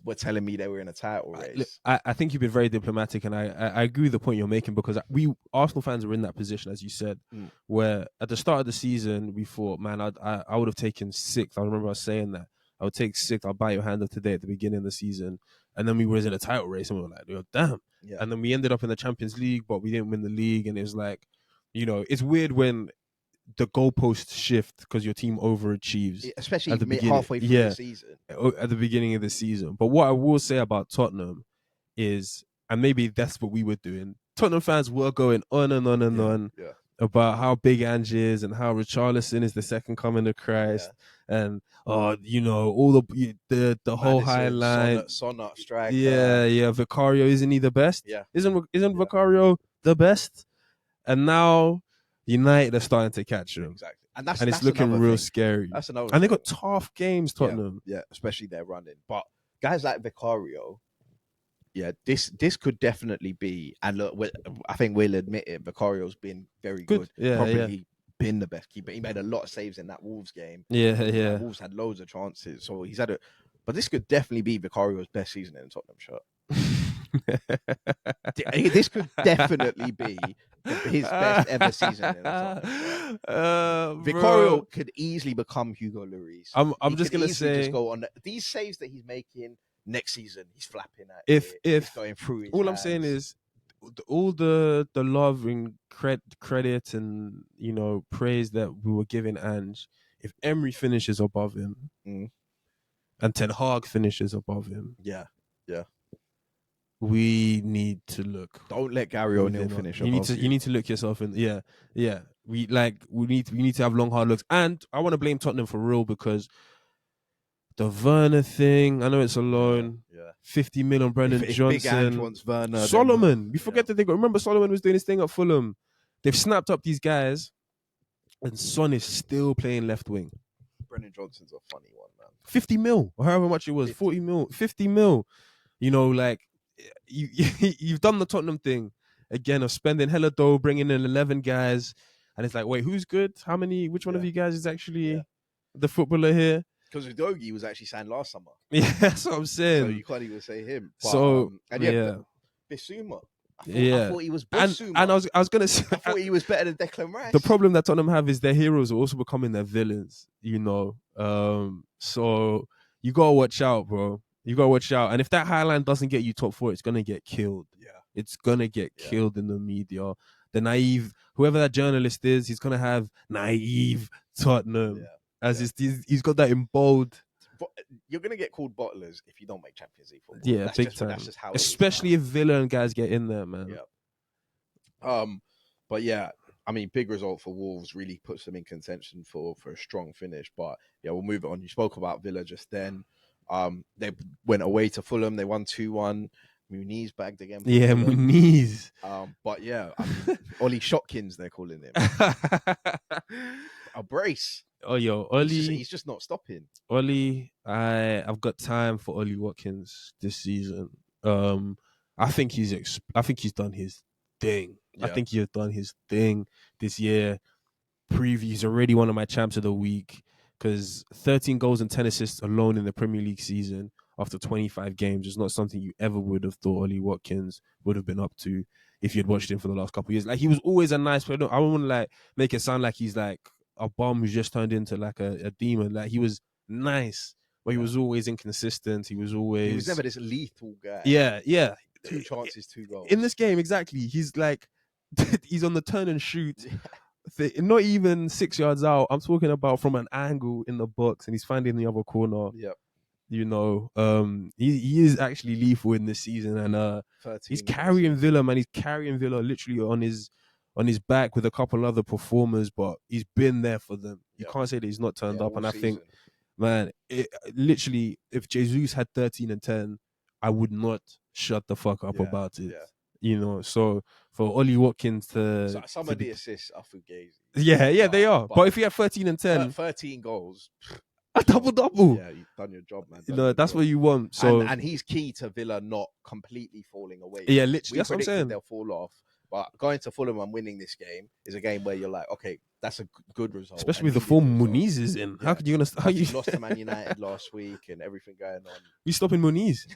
were telling me they were in a title race. I think you've been very diplomatic, and I agree with the point you're making, because we Arsenal fans are in that position, as you said, where at the start of the season we thought, man, I would have taken 6th. I remember us saying that I would take 6th. I'll buy your hand up today at the beginning of the season, and then we was in a title race, and we were like, oh, damn. Yeah. And then we ended up in the Champions League, but we didn't win the league, and it was like, it's weird when the goalposts shift because your team overachieves, especially halfway through the season. At the beginning of the season. But what I will say about Tottenham is, and maybe that's what we were doing, Tottenham fans were going on and on and on about how big Ange is and how Richarlison is the second coming of Christ, and all the whole high line, Sonnet striker. Yeah. Vicario, isn't he the best? Yeah, isn't Vicario the best? And now United are starting to catch him. Exactly. And it's looking real scary. That's another and they got tough games, Tottenham. Yeah, especially their running. But guys like Vicario, this could definitely be, and look, I think we'll admit it, Vicario's been very good. Probably been the best keeper. He made a lot of saves in that Wolves game. Yeah. Wolves had loads of chances. So he's had but this could definitely be Vicario's best season in a Tottenham shirt. This could definitely be his best ever season in a Tottenham shirt. Vicario could easily become Hugo Lloris. I'm just gonna say, just go on these saves that he's making next season. He's flapping at if going through. All I'm saying is, all the love and credit and praise that we were giving Ange, if Emery finishes above him and Ten Hag finishes above him, we need to look. Don't let Gary O'Neill finish. You need to look yourself in. Yeah. We need to have long hard looks, and I want to blame Tottenham for real, because the Werner thing, I know it's a loan. 50 million on Brendan Johnson. Wants Werner, Solomon. We forget that remember Solomon was doing his thing at Fulham. They've snapped up these guys, and Son is still playing left wing. Brendan Johnson's a funny one, man. 50 mil, or however much it was, 40 mil, 50 mil. You've done the Tottenham thing, again of spending hella dough, bringing in 11 guys, and it's like, wait, who's good? How many? Which one of you guys is actually the footballer here? Because Udogie was actually signed last summer. Yeah, that's what I'm saying. So you can't even say him. But, so Bissouma. I thought he was Bissouma. And I was gonna say, I thought he was better than Declan Rice. The problem that Tottenham have is their heroes are also becoming their villains. So you gotta watch out, bro. You gotta watch out. And if that Highline doesn't get you top 4, it's gonna get killed. Yeah, it's gonna get killed in the media. The naive, whoever that journalist is, he's gonna have naive Tottenham he's got that in bold. You're gonna get called bottlers if you don't make Champions League football. Yeah, big time. That's just how especially if Villa and guys get in there, man. Yeah. But yeah, I mean, big result for Wolves really puts them in contention for a strong finish. But yeah, we'll move on. You spoke about Villa just then. They went away to Fulham. They won 2-1. Muniz bagged again. Yeah, Muniz. But yeah, I mean, Ollie Shotkins, they're calling him. A brace. Oh, yo, Ollie. He's just not stopping. Ollie, I've got time for Ollie Watkins this season. I think he's done his thing. Yeah. I think he has done his thing this year. He's already one of my champs of the week because 13 goals and 10 assists alone in the Premier League season after 25 games is not something you ever would have thought Ollie Watkins would have been up to if you had watched him for the last couple of years. Like, he was always a nice player. I wouldn't like make it sound like he's like a bum who's just turned into like a demon. Like, he was nice, but he was always inconsistent. He was never this lethal guy. Yeah. 2 chances, 2 goals. In this game, exactly. He's like, he's on the turn and shoot. Not even 6 yards out. I'm talking about from an angle in the box, and he's finding the other corner. Yep. He is actually lethal in this season, and he's carrying Villa, man. He's carrying Villa literally on his back with a couple other performers, but he's been there for them. You can't say that he's not turned up. And I think, man, literally, if Jesus had 13 and 10, I would not shut the fuck up about it. Yeah. So for Ollie Watkins to some of the assists are fugazi. Yeah, they are. But if he had 13 and 10, 13 goals. A double. Yeah, you've done your job, man. That's what you want. So and he's key to Villa not completely falling away. Yeah, literally. That's what I'm saying. They'll fall off. But going to Fulham and winning this game is a game where you're like, okay, that's a good result. Especially with the form Muniz is in. Yeah. How could you understand? How you lost to Man United last week and everything going on? You stopping Muniz?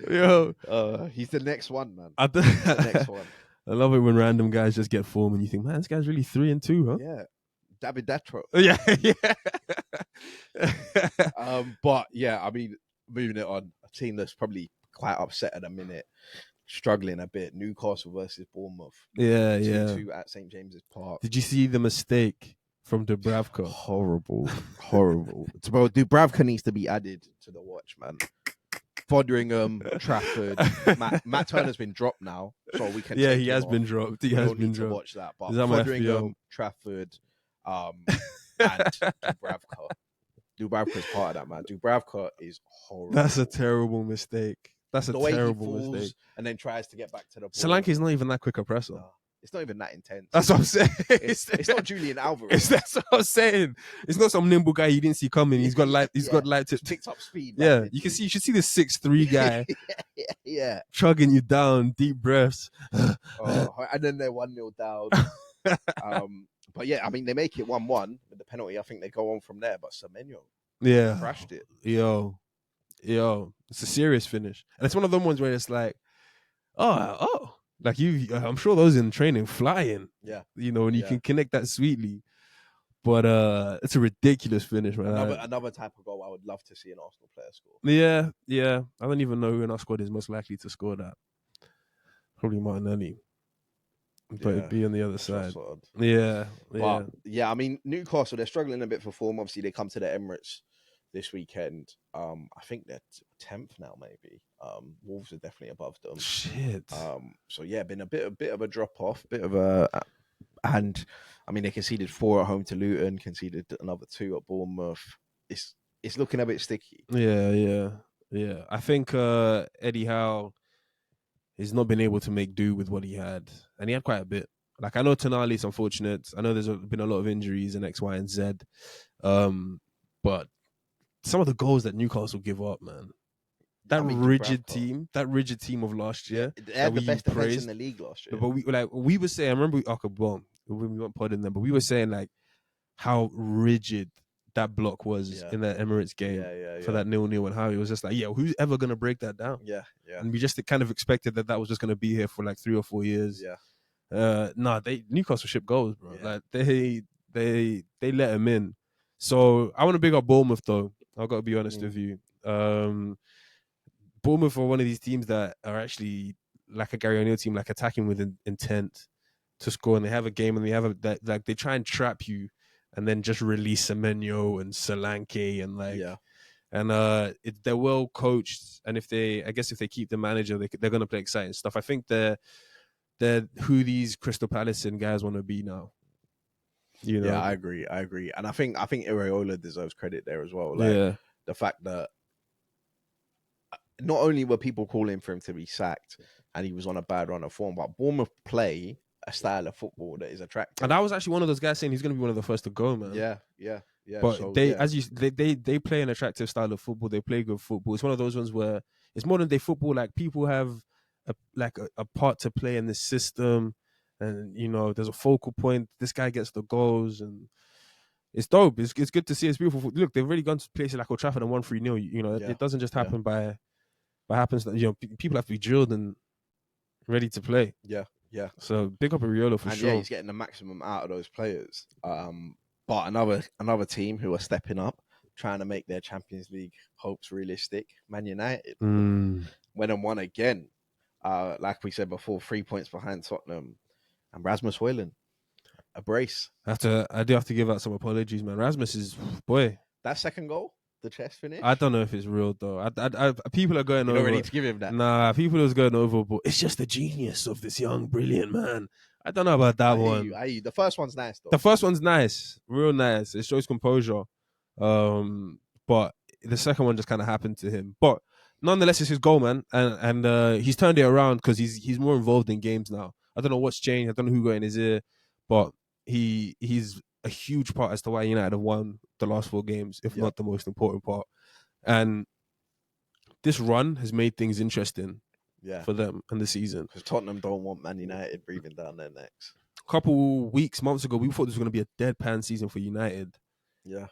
Yo, he's the next one, man. The next one. I love it when random guys just get form and you think, man, this guy's really 3-2, huh? Yeah. David Datro. Yeah. But yeah, I mean, moving it on, a team that's probably quite upset at the minute, struggling a bit. Newcastle versus Bournemouth. Yeah. 2-2 at St. James's Park. Did you see the mistake from Dubravka? Horrible. Dubravka needs to be added to the watch, man. Foderingham, Trafford. Matt Turner's been dropped now, so we can. Yeah, he has been dropped. He has been dropped. Watch that, but Foderingham, Trafford, and Dubravka. Dubravka's part of that, man. Dubravka is horrible. That's a terrible mistake. That's a terrible mistake. And then tries to get back to the ball. Solanke's not even that quick a presser. No. It's not even that intense. That's what I'm saying. It's not Julian Alvarez. That's what I'm saying. It's not some nimble guy you didn't see coming. He's got light. He's got light. Picked up speed. Yeah, you should see the 6'3" guy. yeah. Chugging you down, deep breaths. And then they're 1-0 down. But yeah, I mean, they make it 1-1 with the penalty. I think they go on from there. But Semenyo, crashed it. Yo, it's a serious finish, and it's one of them ones where it's like, oh. Like I'm sure those in training flying. Yeah. And you can connect that sweetly. But it's a ridiculous finish, man. Another type of goal I would love to see an Arsenal player score. Yeah. I don't even know who in our squad is most likely to score that. Probably Martinelli. But it'd be on the other side. Yeah. But, I mean, Newcastle, they're struggling a bit for form. Obviously, they come to the Emirates this weekend. I think they're 10th now, maybe. Wolves are definitely above them. Shit. So yeah, been a bit of a drop off, and I mean they conceded 4 at home to Luton, conceded another 2 at Bournemouth. It's looking a bit sticky. Yeah. I think Eddie Howe has not been able to make do with what he had, and he had quite a bit. Like, I know Tonali's unfortunate. I know there's been a lot of injuries in X, Y, and Z, but some of the goals that Newcastle give up, man. that rigid team of last year. They had the best defense in the league last year. But we were saying, I remember when we weren't podding them, but we were saying like how rigid that block was in that Emirates game for that 0-0, and how it was just like, who's ever gonna break that down? Yeah. And we just kind of expected that was just gonna be here for like 3 or 4 years. Newcastle ship goals, bro. Like they let him in. So I want to big up Bournemouth though. I've got to be honest with you. Bournemouth are one of these teams that are actually like a Gary O'Neill team, like attacking with intent to score, and they have a game and they try and trap you and then just release Semenyo and Solanke and they're well coached, and if they keep the manager, they're going to play exciting stuff. I think they're who these Crystal Palace and guys want to be now. You know? Yeah, I agree, and I think Areola deserves credit there as well. Like the fact that not only were people calling for him to be sacked and he was on a bad run of form, but Bournemouth play a style of football that is attractive. And I was actually one of those guys saying he's going to be one of the first to go, man. Yeah. But so, they play an attractive style of football. They play good football. It's one of those ones where it's modern day football. Like people have a part to play in this system, and there's a focal point. This guy gets the goals, and it's dope. It's good to see. It's beautiful. Look, they've already gone to places like Old Trafford and won 3-0. It doesn't just happen by happens. People have to be drilled and ready to play. Yeah. So big up Areola for sure. Yeah, he's getting the maximum out of those players. But another team who are stepping up, trying to make their Champions League hopes realistic. Man United went and won again. Like we said before, 3 points behind Tottenham, and Rasmus Højlund, a brace. I do have to give out some apologies, man. Rasmus is that second goal. The chest finish? I don't know if it's real though. People are going over. You don't need to give him that. Nah, people are going overboard. It's just the genius of this young, brilliant man. I don't know about that one. The first one's nice though. The first one's nice, real nice. It shows composure. But the second one just kind of happened to him. But nonetheless, it's his goal, man, and he's turned it around because he's more involved in games now. I don't know what's changed. I don't know who got in his ear, but he's a huge part as to why United have won the last 4 games, if not the most important part. And this run has made things interesting for them in the season. Because Tottenham don't want Man United breathing down their necks. A couple months ago, we thought this was going to be a deadpan season for United. Yeah.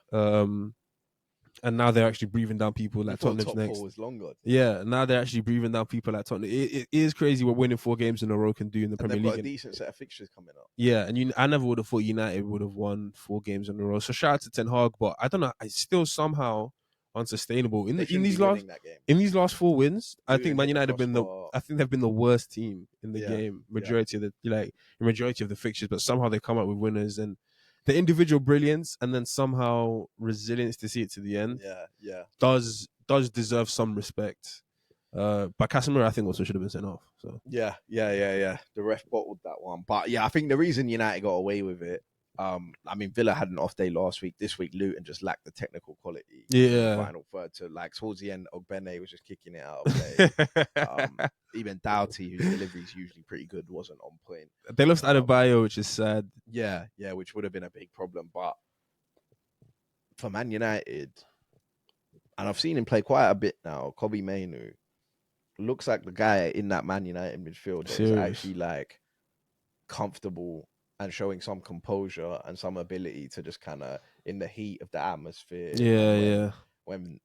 And now they're actually breathing down people like Tottenham's top next. 4 was long gone. Yeah, now they're actually breathing down people like Tottenham. It is crazy what winning 4 games in a row can do in the Premier League. They've got a decent set of fixtures coming up. Yeah, and I never would have thought United would have won 4 games in a row. So shout out to Ten Hag, but I don't know. It's still somehow unsustainable in these last 4 wins. I think Man United have been they've been the worst team in the game. Majority of the fixtures, but somehow they come up with winners, and the individual brilliance and then somehow resilience to see it to the end. Does deserve some respect. But Casemiro, I think, also should have been sent off. So yeah. The ref bottled that one, but I think the reason United got away with it. Villa had an off day last week. This week, Luton just lacked the technical quality. Yeah, final third to towards the end, Ogbene was just kicking it out of play. Even Doughty, whose delivery is usually pretty good, wasn't on point. They lost Adebayo, which is sad. Yeah, which would have been a big problem. But for Man United, and I've seen him play quite a bit now, Kobbie Mainoo looks like the guy in that Man United midfield that is actually comfortable and showing some composure and some ability to just kind of in the heat of the atmosphere. When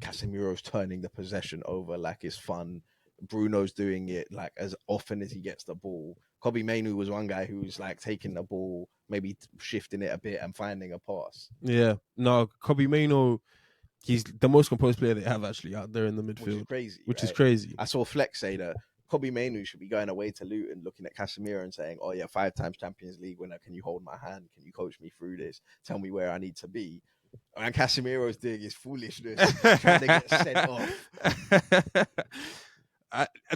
Casemiro's turning the possession over it's fun. Bruno's doing it as often as he gets the ball. Kobbie Mainoo was one guy who was taking the ball, maybe shifting it a bit and finding a pass. Yeah, no, Kobbie Mainoo, he's the most composed player they have actually out there in the midfield. Which is crazy. I saw Flex say that Kobbie Mainoo should be going away to Luton, looking at Casemiro and saying, "Oh yeah, 5 times Champions League winner. Can you hold my hand? Can you coach me through this? Tell me where I need to be." And Casemiro's doing his foolishness, trying to get sent off.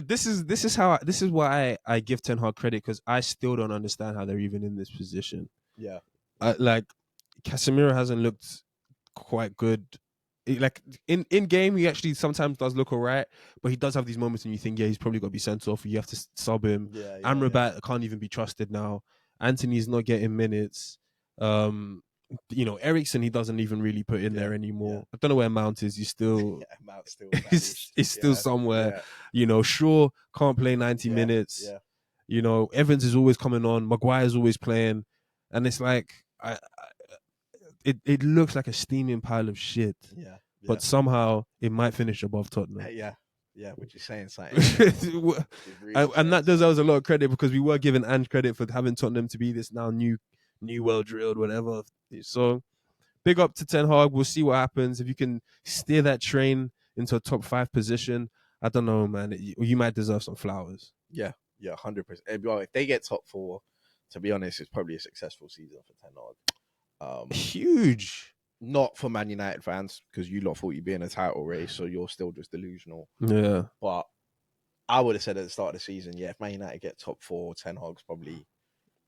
This is why I give Ten Hag credit, because I still don't understand how they're even in this position. Yeah, Casemiro hasn't looked quite good. In game, he actually sometimes does look all right, but he does have these moments and you think, he's probably got to be sent off. You have to sub him. Amrabat can't even be trusted now. Anthony's not getting minutes. Ericsson, he doesn't even really put in there anymore. I don't know where Mount is. He's still, Mount's still he's still somewhere. Shaw can't play 90 minutes. Evans is always coming on. Maguire's always playing, and it's like it looks like a steaming pile of shit. But somehow it might finish above Tottenham. Which is saying something. And that deserves a lot of credit, because we were giving Ange credit for having Tottenham to be this now new well drilled, whatever. So big up to Ten Hag. We'll see what happens. If you can steer that train into a top 5 position, I don't know, man. You might deserve some flowers. Yeah, 100%. If they get top 4, to be honest, it's probably a successful season for Ten Hag. Huge. Not for Man United fans, because you lot thought you'd be in a title race, so you're still just delusional. Yeah. But I would have said at the start of the season, if Man United get top 4, Ten Hag's probably,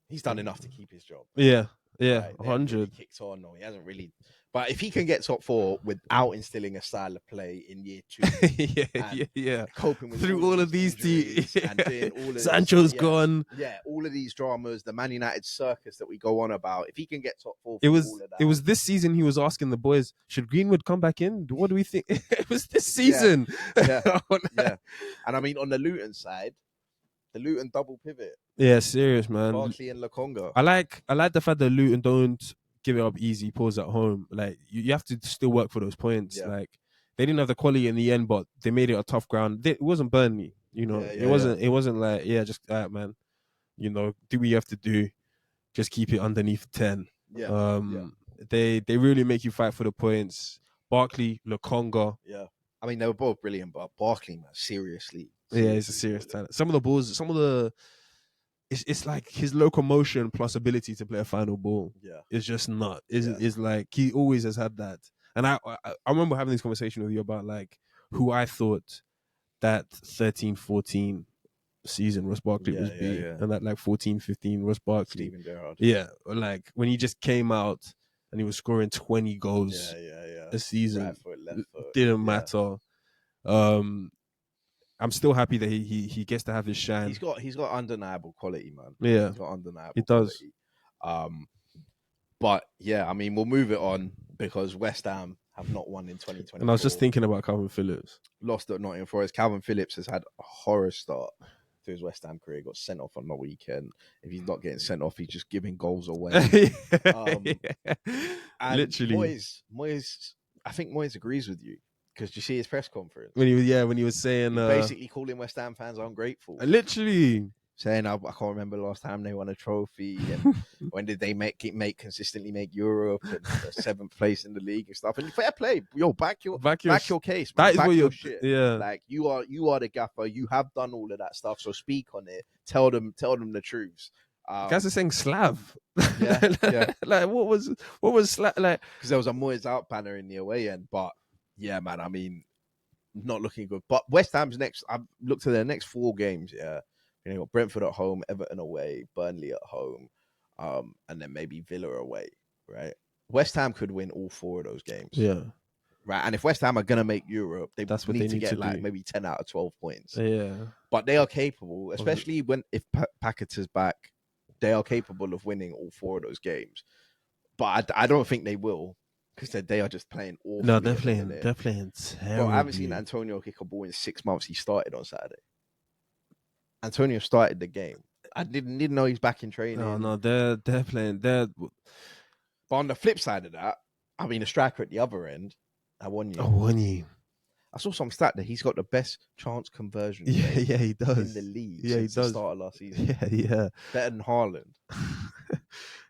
he's done enough to keep his job. Yeah, right? 100. Really kicked on, no, he hasn't really. But if he can get top 4 without instilling a style of play in year 2, coping with through all of these teams and doing all of Sancho's gone, all of these dramas, the Man United circus that we go on about. If he can get top 4, it was this season he was asking the boys, should Greenwood come back in? What do we think? It was this season. And I mean, on the Luton side, the Luton double pivot. Yeah, serious, man. Barkley and Lokonga. I like the fact that Luton don't give it up easy, pause at home. Like, you have to still work for those points. Like, they didn't have the quality in the end, but they made it a tough ground. It wasn't Burnley, it wasn't like, just man, do what you have to do, just keep it underneath 10. They really make you fight for the points. Barkley, Lokonga. I mean, they were both brilliant, but Barkley, man, seriously. He's a serious talent. Some of the balls, it's like his locomotion plus ability to play a final ball. It's just not. It's like he always has had that. And I remember having this conversation with you about like who I thought that 13-14 season Ross Barkley was being, and that like 14-15 Ross Barkley. Steven Gerrard. Like when he just came out and he was scoring 20 goals a season. Right foot, left foot. Didn't matter. I'm still happy that he gets to have his shine. He's got undeniable quality, man. Yeah, he's got undeniable. He does. Quality. But I mean, we'll move it on because West Ham have not won in 2024. And I was just thinking about Calvin Phillips. Lost at Nottingham Forest. Calvin Phillips has had a horror start to his West Ham career. Got sent off on the weekend. If he's not getting sent off, he's just giving goals away. Literally, Moyes. I think Moyes agrees with you. Because you see his press conference when he was saying basically calling West Ham fans ungrateful. Literally saying I can't remember the last time they won a trophy, and when did they consistently make Europe and 7th place in the league and stuff. And fair play, back your case. That is back what your shit. Yeah, like you are the gaffer. You have done all of that stuff. So speak on it. Tell them the truths. Guys are saying Slav. Yeah. Like what was Slav like? Because there was a Moyes out banner in the away end, but. Yeah, man. I mean, not looking good. But West Ham's next. I've looked at their next 4 games. Yeah, got Brentford at home, Everton away, Burnley at home, and then maybe Villa away. Right. West Ham could win all 4 of those games. Yeah. Right. And if West Ham are gonna make Europe, they need to get like maybe 10 out of 12 points. Yeah. But they are capable, especially if Paquetá is back. They are capable of winning all 4 of those games. But I don't think they will. Because they are just playing awful. No, they're playing terribly. Bro, I haven't seen Antonio kick a ball in 6 months. He started on Saturday. Antonio started the game. I didn't know he's back in training. No, they're playing. But on the flip side of that, I mean, the striker at the other end, Awoniyi. I saw some stat that he's got the best chance conversion rate he does. in the league he since does. the start of last season. Yeah. Better than Haaland.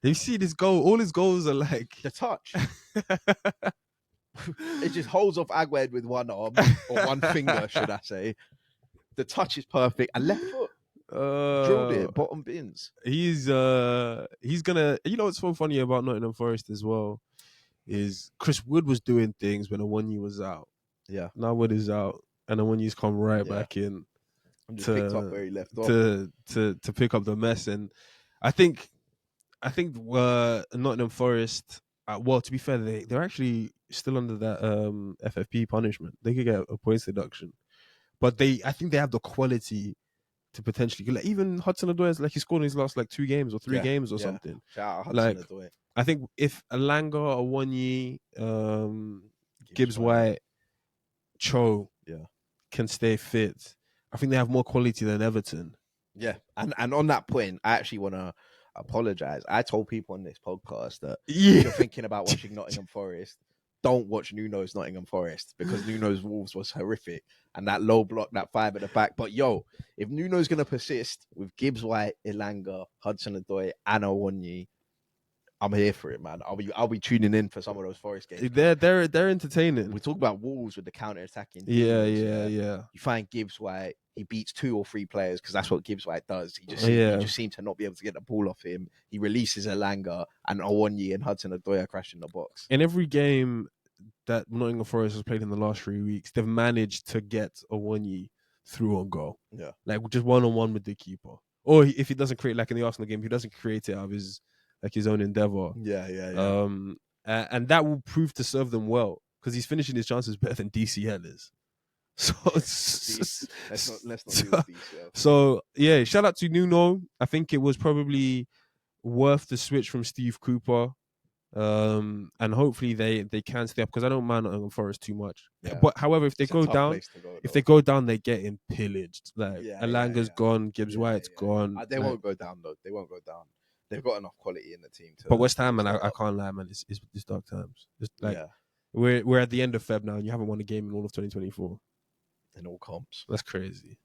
You see this goal, all his goals are like... The touch. It just holds off Agued with one arm, or one finger, should I say. The touch is perfect. And left foot. Drilled it, bottom bins. He's gonna... what's so funny about Nottingham Forest as well is Chris Wood was doing things when Awoniyi was out. Yeah. Now Wood is out, and Awoniyi's come right back in. And just picked up where he left off. To pick up the mess. And I think Nottingham Forest, to be fair, they're actually still under that FFP punishment. They could get a points deduction. But I think they have the quality to potentially, like, even Hudson-Odoi is like he scored in his last like 2 games or 3 games or something. Shout out Like, Hudson-Odoi. I think if Alanga, Awoniyi, Gibbs-White, Cho can stay fit, I think they have more quality than Everton. Yeah, and on that point, I actually want to apologize. I told people on this podcast that if you're thinking about watching Nottingham Forest, don't watch Nuno's Nottingham Forest, because Nuno's Wolves was horrific, and that low block, that 5 at the back. But if Nuno's gonna persist with Gibbs-White, Elanga, Hudson-Odoi, and Awoniyi, I'm here for it, man. I'll be tuning in for some of those Forest games. They're entertaining. We talk about Wolves with the counter-attacking. Yeah. You find Gibbs-White, he beats 2 or 3 players, because that's what Gibbs-White does. You just seem to not be able to get the ball off him. He releases Elanga, and Awoniyi and Hudson-Odoi are crashing the box. In every game that Nottingham Forest has played in the last 3 weeks, they've managed to get Awoniyi through on goal. Yeah, like just 1-on-1 with the keeper, or if he doesn't create, like in the Arsenal game, he doesn't create it out of his own endeavor. Yeah. And that will prove to serve them well, because he's finishing his chances better than DCL is. So let's not do DCL. So yeah, shout out to Nuno. I think it was probably worth the switch from Steve Cooper. And hopefully they can stay up, because I don't mind Nottingham Forest too much. Yeah. But however, if they go down, they're getting pillaged. Like Alanga's gone, Gibbs-White's gone. They won't go down though. They won't go down. They've got enough quality in the team. But West Ham, man, I can't lie, man. It's dark times. It's like we're at the end of Feb now, and you haven't won a game in all of 2024 in all comps. That's crazy.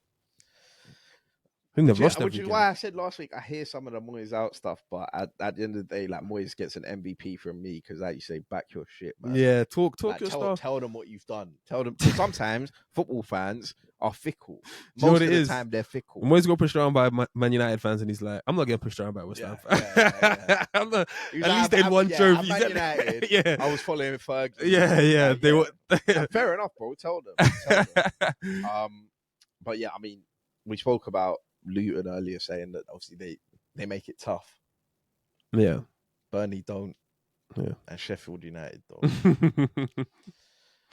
I think they've lost which is why I said last week, I hear some of the Moyes out stuff, but at the end of the day, like, Moyes gets an MVP from me, because, like you say, back your shit, man. Yeah, talk your stuff. Tell them what you've done. Tell them. Sometimes football fans are fickle. Most of the time, they're fickle. Moyes got pushed around by Man United fans, and he's like, I'm not getting pushed around by West Ham fans. At least they'd won trophies. United, yeah, I was following Fergie. Yeah. They were. Fair enough, bro. Tell them. But yeah, I mean, we spoke about Luton earlier, saying that obviously they make it tough. Yeah. Burnley don't. Yeah. And Sheffield United don't.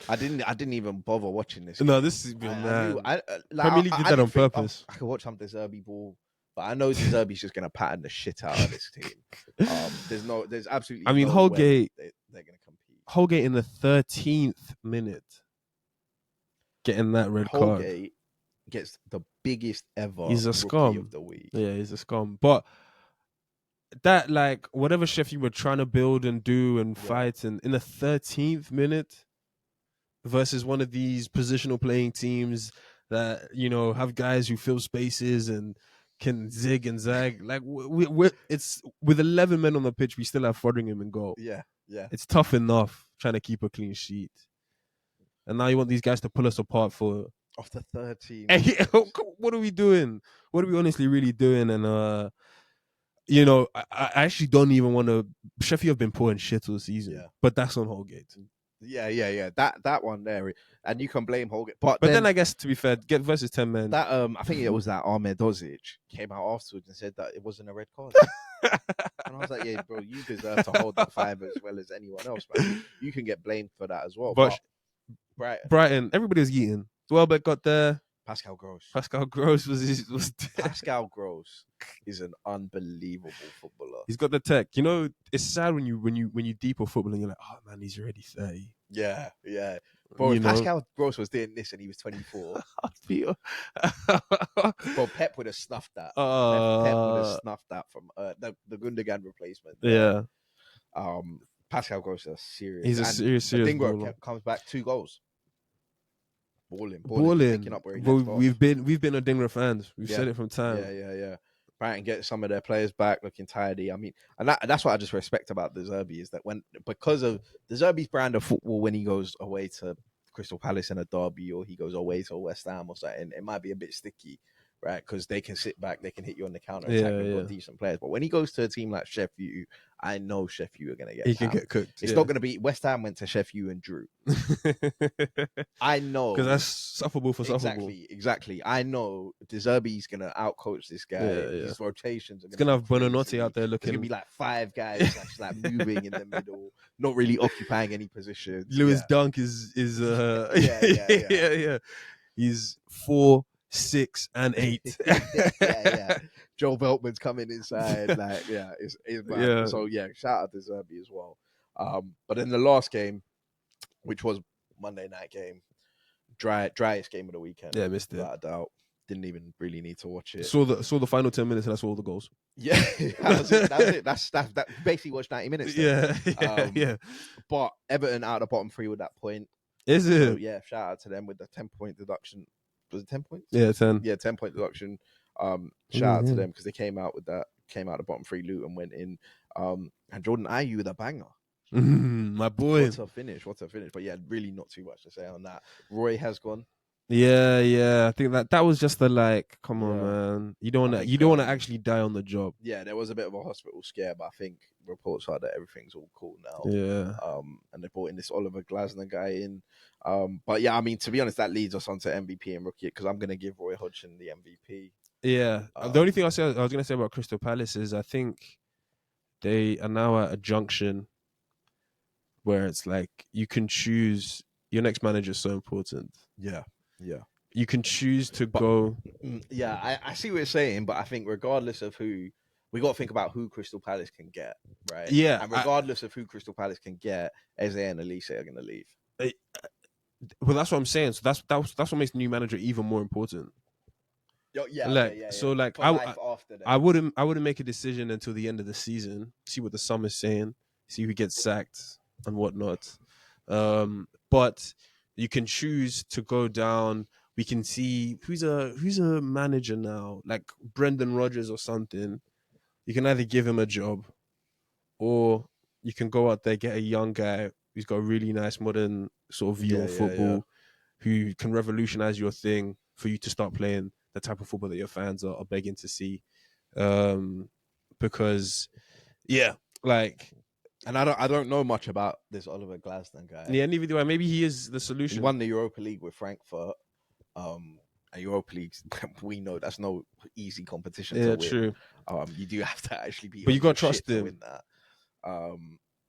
I didn't even bother watching this. No, this is mad. Premier League did that on purpose. I could watch some De Zerbi ball, but I know De Zerbi's just gonna pattern the shit out of this team. There's absolutely. I mean, Holgate. They're gonna compete. Holgate in the 13th minute, getting that red card. Holgate gets the biggest ever. He's a scum of the week. Yeah, he's a scum. But that, like, whatever Sheffield were trying to build and do and fight, and in the 13th minute versus one of these positional playing teams that, you know, have guys who fill spaces and can zig and zag. Like, it's with 11 men on the pitch, we still have Foderingham in goal. Yeah. It's tough enough trying to keep a clean sheet, and now you want these guys to pull us apart for. Off the 13. What are we doing? What are we honestly really doing? And you know, I actually don't even want to. Sheffield have been poor and shit all season, but that's on Holgate. Yeah. That one there, and you can blame Holgate. But then I guess, to be fair, get versus 10 men. That I think it was that Ahmed Ozic came out afterwards and said that it wasn't a red card. And I was like, yeah, bro, you deserve to hold the 5 as well as anyone else, man. You can get blamed for that as well. But Brighton, everybody was eating. Welbeck got there. Pascal Gross was Pascal Gross is an unbelievable footballer. He's got the tech. You know, it's sad when you deep or football and you're like, oh man, he's already 30. Yeah. Bro, if Pascal Gross was doing this and he was 24, bro, Pep would have snuffed that. Pep would have snuffed that from the Gundogan replacement. Yeah. Pascal Gross is serious. He's a serious baller. Comes back 2 goals. Balling. We've been Adingra fans. We've said it from time. Yeah. Brighton get some of their players back looking tidy. I mean, and that's what I just respect about De Zerbi, is that because of De Zerbi's brand of football, when he goes away to Crystal Palace in a derby, or he goes away to West Ham or something, it might be a bit sticky, right? Because they can sit back, they can hit you on the counter attack. They've got decent players. But when he goes to a team like Sheffield, I know Sheffield are going to get. He can get cooked. It's not going to be West Ham went to Sheffield and drew. I know, because that's sufferable for sufferable. Exactly. I know De Zerbi's going to outcoach this guy. His rotations are going to have Bonanotti out there looking. There's going to be like 5 guys that's like moving in the middle, not really occupying any position. Lewis Dunk is yeah. He's 4'6", 6 and 8. yeah. Joel Veltman's coming inside. Like, it's bad. Yeah. So yeah, shout out to Zerbi as well. But in the last game, which was Monday night game, driest game of the weekend. Yeah, missed it. Without a doubt. Didn't even really need to watch it. Saw the final 10 minutes and I saw all the goals. Yeah, that was it. That's that basically watched 90 minutes. Then. Yeah. But Everton out of the bottom 3 with that point. Is it? So, yeah, shout out to them with the 10-point deduction. Was it 10 points? Yeah, 10. Yeah, 10-point deduction. Shout out to them because they came out the bottom 3. Luton went in. And Jordan Ayew with a banger. My boy. What a finish. But yeah, really not too much to say on that. Roy has gone. Yeah. I think that was just come on, man. You don't want to actually die on the job. Yeah, there was a bit of a hospital scare, but I think reports are that everything's all cool now. Yeah. And they brought in this Oliver Glasner guy in. But yeah, I mean, to be honest, that leads us on to MVP and rookie because I'm going to give Roy Hodgson the MVP. Yeah. The only thing I was going to say about Crystal Palace is I think they are now at a junction where it's like you can choose. Your next manager is so important. Yeah. You can choose to go. Yeah, I see what you're saying, but I think regardless of who, we got to think about who Crystal Palace can get, right? Yeah. And regardless of who Crystal Palace can get, Eze and Elise are going to leave. Well, that's what I'm saying. So that's what makes the new manager even more important. Yeah. So I wouldn't make a decision until the end of the season. See what the sum is saying. See who gets sacked and whatnot. But you can choose to go down. We can see who's a manager now, like Brendan Rodgers or something. You can either give him a job, or you can go out there, get a young guy who's got a really nice modern sort of view of football, who can revolutionize your thing for you to start playing the type of football that your fans are begging to see. Because and I don't know much about this Oliver Glasner guy. Yeah, neither do I. Maybe he is the solution. He won the Europa League with Frankfurt. And Europa League, we know that's no easy competition to win. True. You do have to actually be. But you got to trust him. To win that.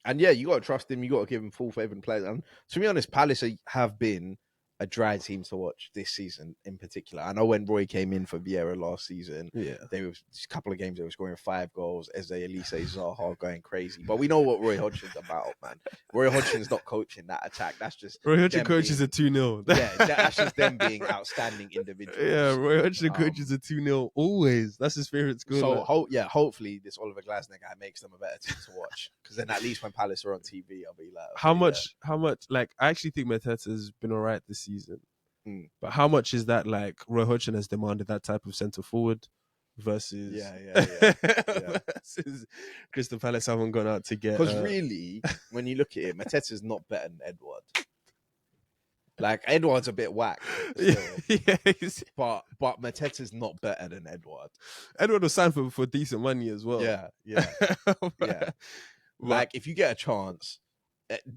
And yeah, you got to trust him. You got to give him full faith and players. And to be honest, Palace have been a dry team to watch this season in particular. I know when Roy came in for Vieira last season, they were a couple of games they were scoring 5 goals. Eze, Elise, Zaha going crazy. But we know what Roy Hodgson's about, man. Roy Hodgson's not coaching that attack. That's just Roy Hodgson coaches a 2-0. Yeah, that's just them being outstanding individuals. Yeah, Roy Hodgson coaches a 2-0 always. That's his favorite score. So hopefully this Oliver Glasner guy makes them a better team to watch. Because then at least when Palace are on TV, I'll be like, how much? Like, I actually think Mateta's been all right this season. But how much is that like Roy Hodgson has demanded that type of centre forward versus versus Crystal Palace haven't gone out to get. Because really, when you look at it, Mateta's not better than Edward. Like Edward's a bit whack, but Mateta's not better than Edward. Edward was signed for decent money as well. Yeah. Like if you get a chance.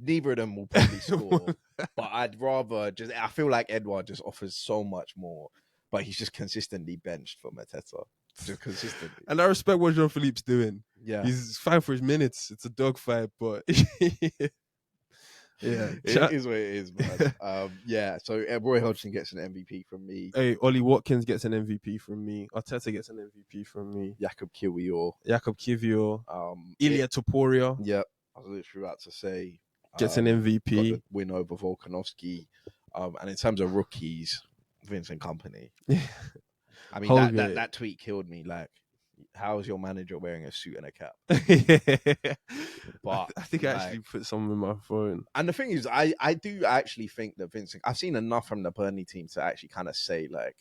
Neither of them will probably score, but I'd rather I feel like Edward just offers so much more, but he's just consistently benched for Mateta. Just consistently. And I respect what Jean-Philippe's doing. Yeah. He's fine for his minutes. It's a dogfight, but yeah. It is what it is, man. So Roy Hodgson gets an MVP from me. Hey, Ollie Watkins gets an MVP from me. Arteta gets an MVP from me. Jakob Kiwior. Ilya Topuria. Yep. I was literally about to say gets an MVP. Got the win over Volkanovski. And in terms of rookies, Vincent Kompany. I mean, that tweet killed me. Like, how is your manager wearing a suit and a cap? But I think I actually put some in my phone. And the thing is, I do actually think that I've seen enough from the Burnley team to actually kind of say, like,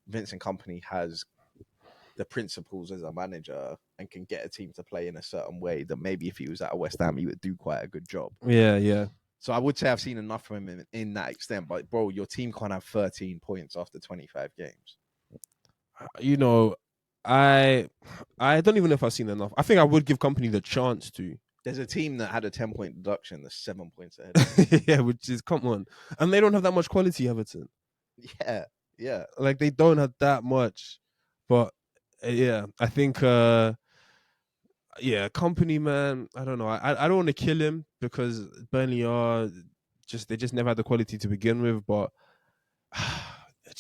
Vincent Kompany has the principles as a manager and can get a team to play in a certain way that maybe if he was at a West Ham, he would do quite a good job. Yeah. So I would say I've seen enough from him in that extent. But, bro, your team can't have 13 points after 25 games. You know, I don't even know if I've seen enough. I think I would give Kompany the chance to. There's a team that had a 10-point deduction that's 7 points ahead. Yeah, which is, come on. And they don't have that much quality, Everton. Yeah. Like, they don't have that much. But, yeah, I think, Kompany, man, I don't know. I don't want to kill him because Burnley they just never had the quality to begin with. But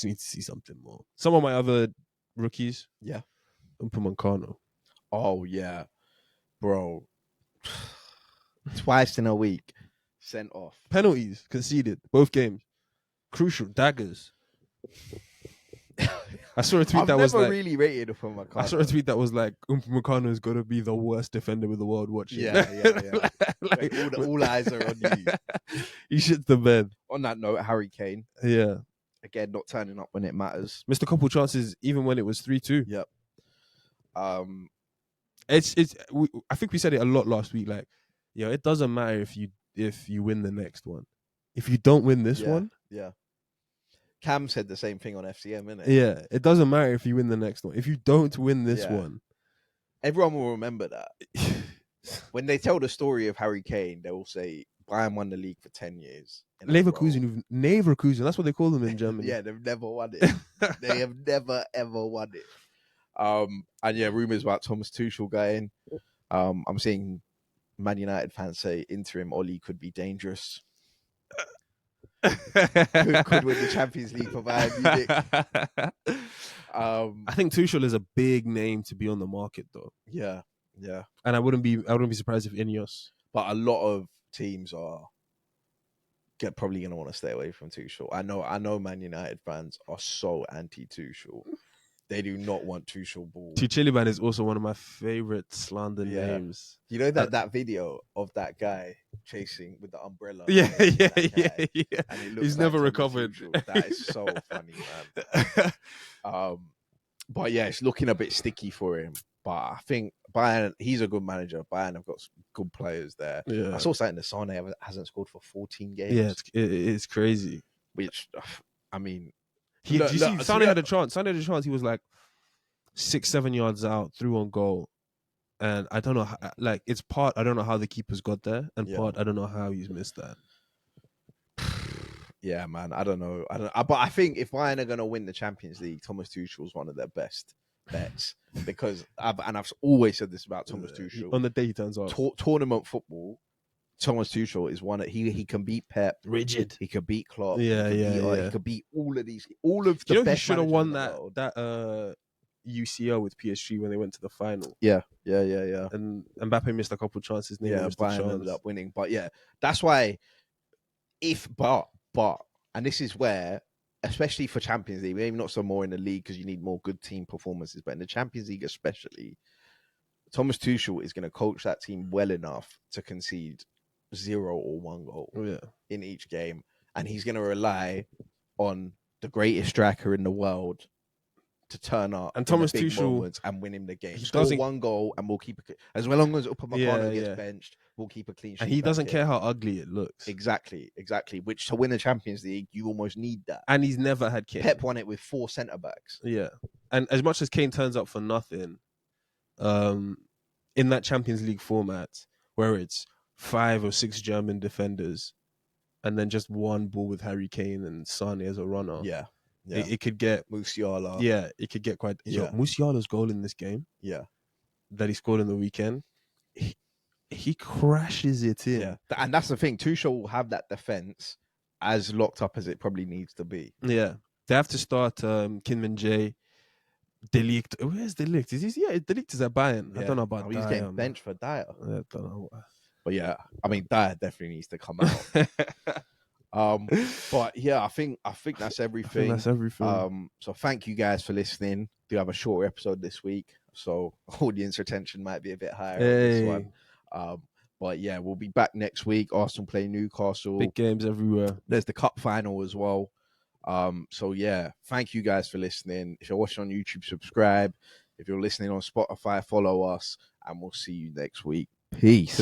just need to see something more. Some of my other rookies. Yeah. Upamecano. Oh, yeah. Bro. Twice in a week. Sent off. Penalties conceded. Both games. Crucial. Daggers. I saw a tweet that was like... I've never really rated Upamecano. I saw a tweet that was like, Upamecano is going to be the worst defender with the world watching. Yeah. like, all eyes are on you. He shits the bed. On that note, Harry Kane. Yeah. Again, not turning up when it matters. Missed a couple chances even when it was 3-2. Yep. I think we said it a lot last week. Like, it doesn't matter if you win the next one. If you don't win this one. Yeah. Cam said the same thing on FCM, innit? Yeah. It doesn't matter if you win the next one. If you don't win this one. Everyone will remember that. When they tell the story of Harry Kane, they will say Bayern won the league for 10 years. Leverkusen, that's what they call them in Germany. Yeah, they've never won it. They have never, ever won it. And yeah, rumours about Thomas Tuchel going. I'm seeing Man United fans say interim Oli could be dangerous. could win the Champions League for Bayern Munich. I think Tuchel is a big name to be on the market, though. Yeah. And I wouldn't be surprised if Ineos. But a lot of teams are probably going to want to stay away from Tuchel. I know Man United fans are so anti-Tuchel. They do not want Tuchel ball. Tucheliban is also one of my favorite slander names. You know that video of that guy chasing with the umbrella? Yeah. And he's never recovered. That is so funny, man. But yeah, it's looking a bit sticky for him. But I think Bayern, he's a good manager. Bayern have got good players there. Yeah. I saw something that Sane hasn't scored for 14 games. Yeah, it's crazy. Which, I mean... Sane had a chance. He was like 6-7 yards out, through on goal. And I don't know, it's part, I don't know how the keeper's got there. And part, I don't know how he's missed that. Yeah, man, I don't know. But I think if Bayern are going to win the Champions League, Thomas Tuchel is one of their best bets. Because, I've always said this about Thomas Tuchel. On the day he turns up. Tournament football, Thomas Tuchel is one that he can beat Pep. Rigid. He can beat Klopp. Yeah. He could beat all of the best. He should have won that UCL with PSG when they went to the final. Yeah. And Mbappe missed a couple chances. Bayern ended up winning. But yeah, that's why and this is where, especially for Champions League, maybe not so more in the league because you need more good team performances, but in the Champions League especially, Thomas Tuchel is going to coach that team well enough to concede 0 or 1 goal in each game. And he's going to rely on the greatest striker in the world to turn up and Thomas Tuchel and win him the game. Score 1 goal and we'll keep it. As long as Upamecano gets benched, we'll keep a clean sheet. And he doesn't care how ugly it looks. Exactly. Which to win the Champions League, you almost need that. And he's never had Kane. Pep won it with 4 centre backs. Yeah. And as much as Kane turns up for nothing, in that Champions League format where it's 5 or 6 German defenders and then just 1 ball with Harry Kane and Sane as a runner. Yeah. It could get Musiala. Yeah, it could get quite. Musiala's goal in this game. Yeah, that he scored in the weekend. He crashes it in. Yeah, and that's the thing. Tuchel will have that defense as locked up as it probably needs to be. Yeah, they have to start Kim Min-jae, De Ligt. Where's De Ligt? De Ligt is at Bayern. I don't know about. He's getting benched for Dyer. I don't know. But yeah, I mean Dyer definitely needs to come out. But yeah, I think that's everything. So thank you guys for listening. Do have a shorter episode this week, so audience retention might be a bit higher on this one. But yeah, we'll be back next week. Arsenal play Newcastle. Big games everywhere. There's the cup final as well. So yeah, thank you guys for listening. If you're watching on YouTube, subscribe. If you're listening on Spotify, follow us, and we'll see you next week. Peace.